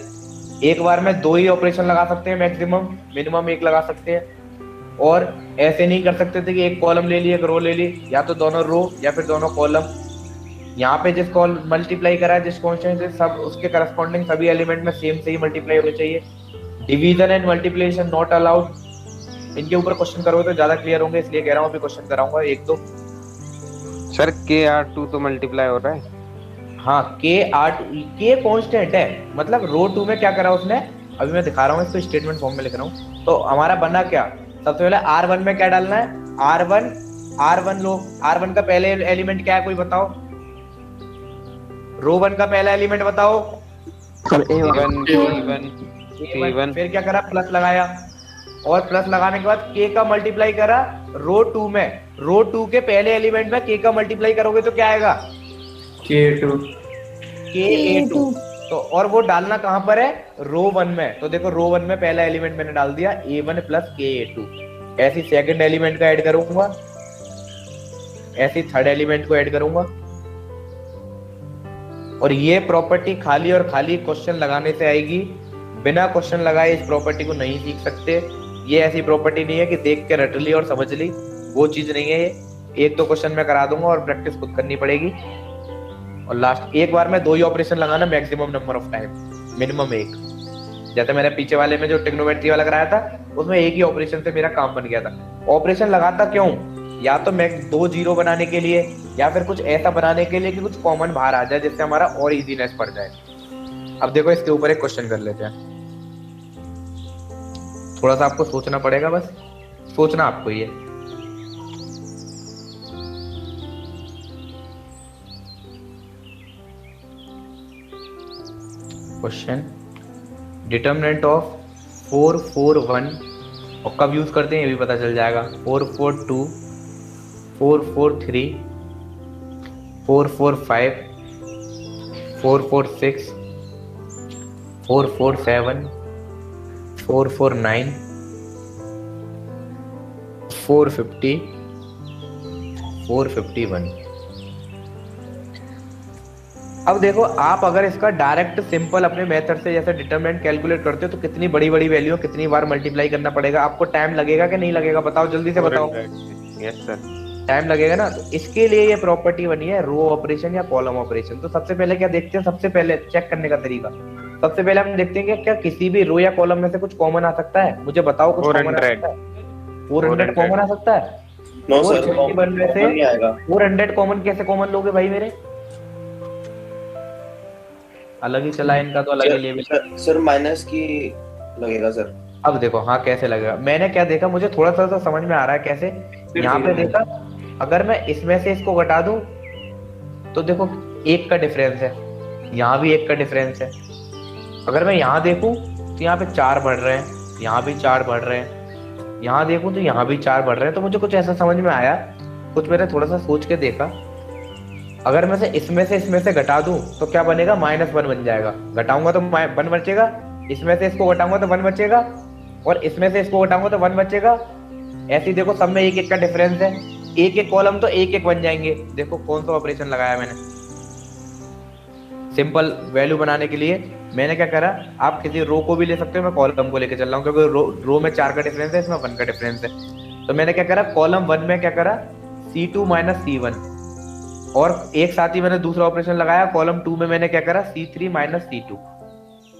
A: एक बार में 2 ही ऑपरेशन लगा सकते हैं मैक्सिमम, मिनिमम 1 लगा सकते हैं। और ऐसे नहीं कर सकते थे कि एक कॉलम ले ली एक रो ले ली, या तो दोनों रो या फिर दोनों कॉलम। यहाँ पे जिस कॉल मल्टीप्लाई करा है जिस कांस्टेंट से, सब उसके करस्पॉन्डिंग सभी एलिमेंट में सेम से ही मल्टीप्लाई होने चाहिए। Division and multiplication not allowed. इनके ऊपर क्वेश्चन करोगे तो ज्यादा क्लियर होंगे, इसलिए कह रहा हूँ अभी क्वेश्चन कराऊंगा 1-2।
J: सर KR2 तो मल्टीप्लाई हो रहा है।
A: हाँ के कांस्टेंट है, मतलब रो 2 में क्या करा उसने, अभी मैं दिखा रहा हूँ इसको, स्टेटमेंट फॉर्म में लिख रहा हूँ। तो हमारा बना क्या, सबसे पहले R1 में क्या डालना है, R1 लो, R1 का पहले एलिमेंट क्या है कोई बताओ, रो 1 का पहला एलिमेंट बताओ।
J: A1
A: फिर क्या करा, प्लस लगाया, और प्लस लगाने के बाद के का मल्टीप्लाई करा रो 2 में, रो 2 के पहले एलिमेंट में के का मल्टीप्लाई करोगे तो क्या आएगा,
C: K2
A: तो और वो डालना कहां पर है, रो 1 में। तो देखो रो 1 में पहला एलिमेंट मैंने डाल दिया A1 प्लस KA2, ऐसी सेकंड एलिमेंट का ऐड करूंगा, ऐसी थर्ड एलिमेंट को ऐड करूंगा। और ये प्रॉपर्टी खाली और खाली क्वेश्चन लगाने से आएगी, बिना क्वेश्चन लगाए इस प्रॉपर्टी को नहीं सीख सकते। ये ऐसी प्रॉपर्टी नहीं है कि देख के रट ली और समझ ली, वो चीज नहीं है ये। एक तो क्वेश्चन मैं करा दूंगा और प्रैक्टिस खुद करनी पड़ेगी। और लास्ट एक बार में 2 ही ऑपरेशन लगाना, maximum number of time, minimum 1। जैसे मैंने पीछे वाले में जो ट्रिग्नोमेट्री वाला कराया था उसमें एक ही ऑपरेशन से मेरा काम बन गया था। ऑपरेशन लगाता क्यों, या तो मैं 2 जीरो बनाने के लिए, या फिर कुछ ऐसा बनाने के लिए कि कुछ कॉमन बाहर आ जाए जिससे हमारा और इजीनेस बढ़ जाए। अब देखो इसके ऊपर एक क्वेश्चन कर लेते हैं, थोड़ा सा आपको सोचना पड़ेगा, बस सोचना आपको। ये क्वेश्चन, डिटर्मिनेंट ऑफ 4 4 1, और कब यूज करते हैं ये भी पता चल जाएगा। 4 4 2, 4 4 3, 4 4 5, 4 4 6, 4 4 7, 4 4 9, 450, 451। अब देखो आप अगर इसका डायरेक्ट सिंपल अपने मेथड से जैसे डिटरमिनेंट कैलकुलेट करते हो तो कितनी बड़ी बड़ी वैल्यू कितनी बार मल्टीप्लाई करना पड़ेगा, आपको टाइम लगेगा कि नहीं लगेगा, बताओ जल्दी से बताओ।
J: यस सर,
A: टाइम लगेगा ना। तो इसके लिए ये प्रॉपर्टी बनी है रो ऑपरेशन या कॉलम ऑपरेशन। तो सबसे पहले क्या देखते हैं, सबसे पहले चेक करने का तरीका, सबसे पहले हम देखते हैं कि क्या किसी भी रो या कॉलम में से कुछ कॉमन आ सकता है, मुझे बताओ कुछ कॉमन आ सकता है। 400 कॉमन आ सकता है?
E: नो सर,
A: 451 में से
E: नहीं आएगा।
A: 400 कॉमन कैसे कॉमन लोगे भाई मेरे, अलग ही चला इनका तो अलग ही लेवल।
E: सर माइनस की लगेगा सर।
A: अब देखो हाँ कैसे लगेगा, मैंने क्या देखा, मुझे थोड़ा सा तो समझ में आ रहा है कैसे। यहाँ पे देखा, अगर मैं इसमें से इसको घटा दूं तो देखो 1 का डिफरेंस है, यहाँ भी 1 का डिफरेंस है। अगर मैं यहाँ देखूं तो यहाँ पे 4 बढ़ रहे हैं, यहाँ भी 4 बढ़ रहे हैं, यहाँ देखूं तो यहाँ भी 4 बढ़ रहे हैं। तो मुझे कुछ ऐसा समझ में आया, कुछ मैंने थोड़ा सा सोच के देखा, अगर मैं से इसमें से घटा दूं तो क्या बनेगा, -1 बन जाएगा। घटाऊंगा तो 1 बचेगा, इसमें से इसको घटाऊंगा तो 1 बचेगा, और इसमें से इसको घटाऊंगा तो 1 बचेगा। ऐसे ही देखो सब में 1 1 का डिफरेंस है, 1 1 कॉलम तो 1 1 बन जाएंगे। देखो कौन सा ऑपरेशन लगाया मैंने, सिंपल वैल्यू बनाने के लिए मैंने क्या करा, आप किसी रो को भी ले सकते हो, मैं कॉलम को लेकर चल रहा हूँ क्योंकि रो में 4 का डिफरेंस है, इसमें 1 का डिफरेंस है। तो मैंने क्या करा, कॉलम 1 में क्या करा, C2 - C1, और एक साथ ही मैंने दूसरा ऑपरेशन लगाया कॉलम 2 में, मैंने क्या करा, C3 - C2।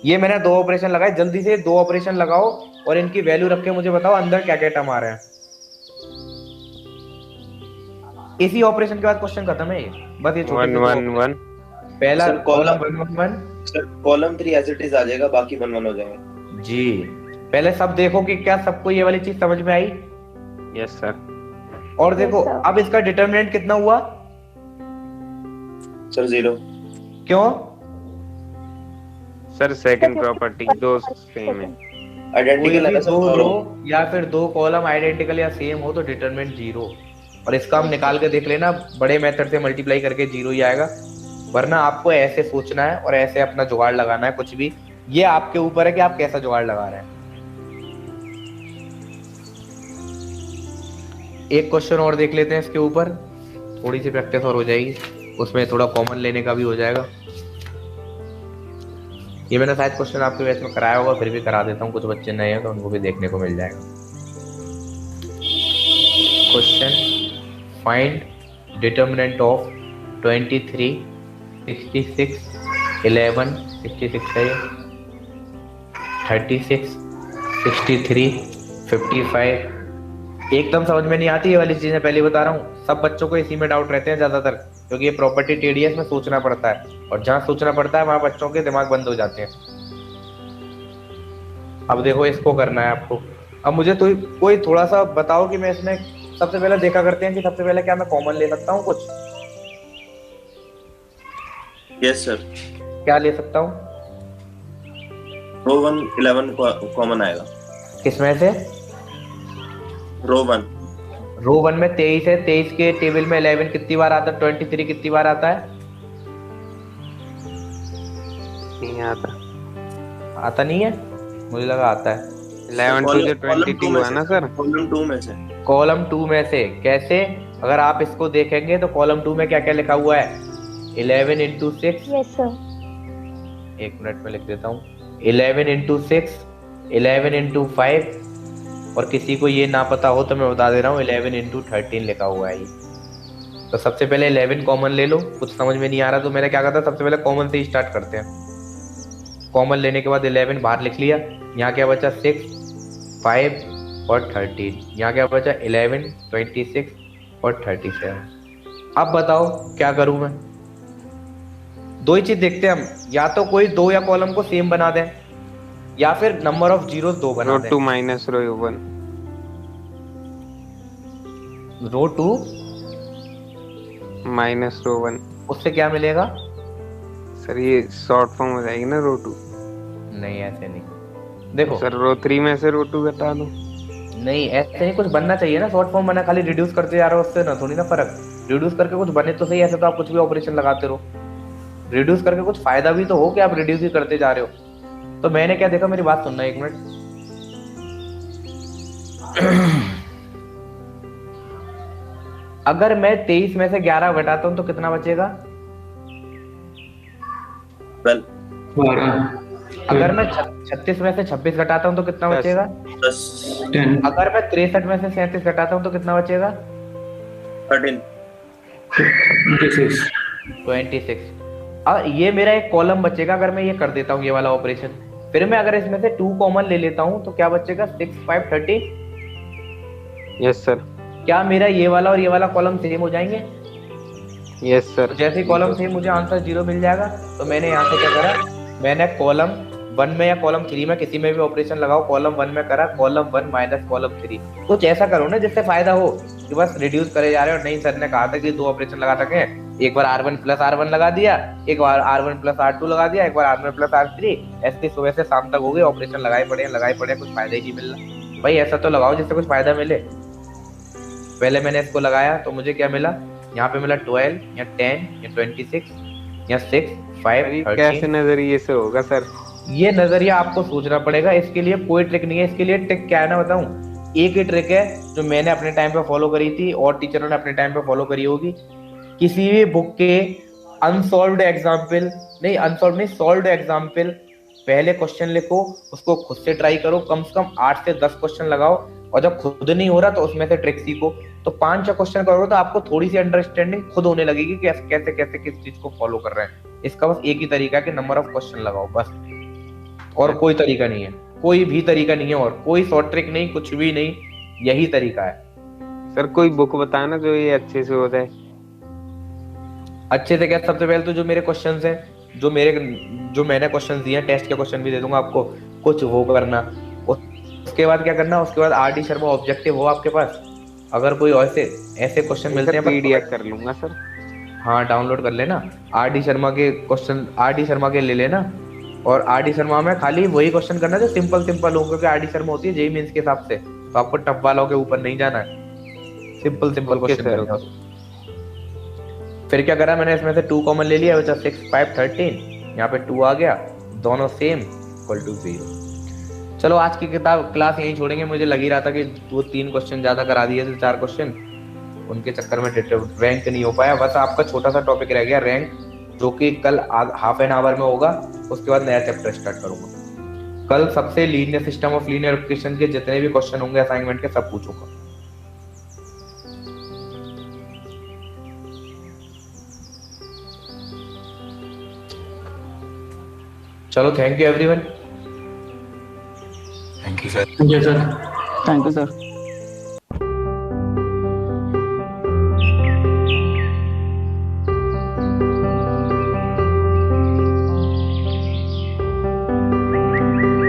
A: ये मैंने 2 ऑपरेशन लगाए। जल्दी से 2 ऑपरेशन लगाओ और इनकी वैल्यू रख के मुझे बताओ अंदर क्या क्या टर्म आ रहे हैं। इसी ऑपरेशन के बाद क्वेश्चन खत्म है ये, बस ये
J: 1 1 1।
A: पहला column 1 1 1,
E: sir column 3 as it is आ जाएगा, बाकी 1 1 हो जाएगा
A: जी। पहले सब देखो कि क्या सबको ये वाली चीज समझ में आई।
J: Yes sir.
A: और देखो अब इसका डिटरमिनेंट कितना हुआ
E: सर, 0।
A: क्यों
J: सर सेकंड प्रॉपर्टी 2 सेम है,
E: आइडेंटिकल है सर।
A: 2 रो या फिर 2 कॉलम आइडेंटिकल या सेम हो तो डिटरमिनेंट 0। और इसका हम निकाल के देख लेना, बड़े मेथड से मल्टीप्लाई करके 0 ही आएगा, वरना आपको ऐसे सोचना है और ऐसे अपना जुगाड़ लगाना है। कुछ भी ये आपके ऊपर है कि आप कैसा जुगाड़ लगा रहे हैं। एक क्वेश्चन और देख लेते हैं इसके ऊपर, थोड़ी सी प्रैक्टिस और हो जाएगी, उसमें थोड़ा कॉमन लेने का भी हो जाएगा। ये मैंने शायद क्वेश्चन आपके बैच में कराया होगा, फिर भी करा देता हूँ, कुछ बच्चे नए हैं तो उनको भी देखने को मिल जाएगा। क्वेश्चन, फाइंड डिटर्मिनेंट ऑफ 23 66 11 66 है, 36 63 55 एकदम समझ में नहीं आती ये वाली चीजें, पहले बता रहा हूँ। सब बच्चों को इसी में डाउट रहते हैं ज्यादातर, क्योंकि ये प्रॉपर्टी टीडीएस में सोचना पड़ता है, और जहाँ सोचना पड़ता है वहां बच्चों के दिमाग बंद हो जाते हैं। अब देखो इसको करना है आपको। अब मुझे तो कोई थोड़ा सा बताओ कि मैं इसमें सबसे पहले देखा करते हैं कि सबसे पहले क्या मैं कॉमन ले सकता हूँ कुछ?
E: Yes sir.
A: क्या ले सकता हूँ?
E: रो 1 11 कॉमन आएगा।
A: किसमें से?
E: रो 1।
A: रो 1 में 23 है, 23 के टेबल में 11 कितनी बार आता है? 23 कितनी बार आता है?
J: नहीं आता।
A: आता नहीं है? मुझे लगा आता है।
J: 11 to the 22 है ना सर?
E: कॉलम 2 में से।
A: कॉलम 2 में से कैसे? अगर आप इसको देखेंगे तो कॉलम 2 में क्या क्या लिखा हुआ है? 11 into 6।
B: Yes sir.
A: एक मिनट में लिख देता हूँ। 11 into 6, 11 into 5, और किसी को ये ना पता हो तो मैं बता दे रहा हूँ 11 into 13 लिखा हुआ है ये। तो सबसे पहले 11 कॉमन ले लो। कुछ समझ में नहीं आ रहा तो मैंने क्या कहा था, सबसे पहले कॉमन से ही स्टार्ट करते हैं। कॉमन लेने के बाद 11 बाहर लिख लिया। यहाँ क्या बचा? 6, 5 और 13। यहाँ क्या बचा? 11, 26 और 37। अब बताओ क्या करूं मैं? दो ही चीज देखते हैं हम, या तो कोई दो या कॉलम को सेम बना दें, या फिर नंबर ऑफ जीरोस दो बना दें।
J: रो 2 minus रो 1।
A: रो 2
J: minus रो 1।
A: उससे क्या मिलेगा?
J: सर ये शॉर्ट फॉर्म हो जाएगी ना रो 2।
A: नहीं ऐसे नहीं, देखो
J: सर रो 3 में से रो 2 घटा दो।
A: नहीं ऐसे नहीं, कुछ बनना चाहिए ना। शॉर्ट फॉर्म बना, खाली रिड्यूस करते जा रहे हो उससे ना थोड़ी ना फर्क। रिड्यूस करके कुछ बने तो सही, ऐसे तो आप कुछ भी ऑपरेशन लगाते रहो। रिड्यूस करके कुछ फायदा भी तो हो कि आप रिड्यूस ही करते जा रहे हो। तो मैंने क्या देखा, मेरी बात सुनना एक मिनट। अगर मैं 23 में से 11 घटाता हूं तो कितना बचेगा?
E: 12।
A: अगर मैं 36 में से 26 घटाता हूं तो कितना बचेगा?
E: 10।
A: अगर मैं 63 में से 37 घटाता हूं तो कितना बचेगा?
E: 13।
A: 26। और ये मेरा एक कॉलम बचेगा अगर मैं ये कर देता हूँ ये वाला ऑपरेशन। फिर मैं अगर इसमें से 2 कॉमन ले लेता हूँ तो क्या बचेगा? 6, 5, 30।
J: Yes sir.
A: क्या मेरा ये वाला और ये वाला कॉलम सेम हो जाएंगे?
J: Yes sir.
A: जैसे कॉलम सेम, मुझे आंसर 0 मिल जाएगा। तो मैंने यहाँ से क्या करा, मैंने कॉलम 1 में या कॉलम 3 में किसी में भी ऑपरेशन लगाओ, कॉलम 1 में करा कॉलम 1 माइनस कॉलम 3। कुछ ऐसा करो ना जिससे फायदा हो कि बस रिड्यूस करे जा रहे हो। नहीं, सर ने कहा था कि 2 ऑपरेशन लगा सके, एक बार R1 प्लस R1 लगा दिया, एक बार R1 प्लस R2 लगा दिया, एक बार R1 प्लस R3। ऐसे सुबह से शाम तक हो गए, ऑपरेशन लगाए पड़े, कुछ फायदा ही नहीं मिल रहा। भाई ऐसा तो लगाओ जिससे कुछ फायदा मिले। पहले मैंने इसको लगाया तो मुझे क्या मिला? यहाँ पे मिला 12 या 10 या 26 या 6, 5, 13।
J: कैसे नजरिए से होगा सर?
A: ये नजरिया आपको सोचना पड़ेगा। इसके लिए कोई ट्रिक नहीं है। इसके लिए ट्रिक क्या है ना बताऊं? एक ही ट्रिक है जो मैंने अपने टाइम पे फॉलो करी थी और टीचरों ने अपने टाइम पे फॉलो करी होगी। किसी भी बुक के सॉल्व्ड एग्जाम्पल पहले क्वेश्चन लिखो, उसको खुद से ट्राई करो, कम से कम 8 से 10 क्वेश्चन लगाओ, और जब खुद नहीं हो रहा तो उसमें से ट्रिक सीखो। तो 5-6 क्वेश्चन करोगे तो आपको थोड़ी सी अंडरस्टैंडिंग खुद होने लगेगी कि कैसे कैसे किस चीज को फॉलो कर रहे हैं। इसका बस एक ही तरीका है कि नंबर ऑफ क्वेश्चन लगाओ बस, और कोई तरीका नहीं है, कोई भी तरीका नहीं है, और कोई शॉर्ट ट्रिक नहीं, कुछ भी नहीं, यही तरीका है।
J: सर कोई बुक बताना जो ये अच्छे से हो जाए।
A: अच्छे से क्या? सबसे पहले तो जो मेरे क्वेश्चंस हैं, जो मैंने क्वेश्चंस दिए हैं, टेस्ट के क्वेश्चन भी दे दूंगा आपको, कुछ वो करना। उसके बाद क्या करना? उसके बाद आर डी शर्मा ऑब्जेक्टिव हो आपके पास। अगर कोई ऐसे क्वेश्चन मिलते हैं,
J: पीडीएफ कर लूंगा सर।
A: हाँ डाउनलोड कर लेना, आर डी शर्मा के क्वेश्चन, आर डी शर्मा के ले लेना। और आर डी शर्मा में खाली वही क्वेश्चन करना जो सिंपल हो, क्योंकि आर डी शर्मा होती है जेईई मेंस के हिसाब से, तो आपको टफ वालों के ऊपर नहीं जाना है, सिंपल क्वेश्चन करना। फिर क्या करा मैंने? इसमें से 2 कॉमन ले लिया, बचा 6, 5, 13। यहाँ पे 2 आ गया, दोनों सेम, इक्वल टू 0। चलो आज की क्लास यहीं छोड़ेंगे। मुझे लग ही रहा था कि 2-3 क्वेश्चन ज्यादा करा दिए थे, 4 क्वेश्चन, उनके चक्कर में रैंक नहीं हो पाया। बस आपका छोटा सा टॉपिक रह गया रैंक, जो कि कल हाफ एन आवर में होगा। उसके बाद नया चैप्टर स्टार्ट करूंगा। कल सबसे linear system of linear equation के जितने भी क्वेश्चन होंगे असाइनमेंट के, सब पूछूंगा। चलो, thank you everyone.
K: Thank you sir.
C: Thank you sir.
D: Thank you sir.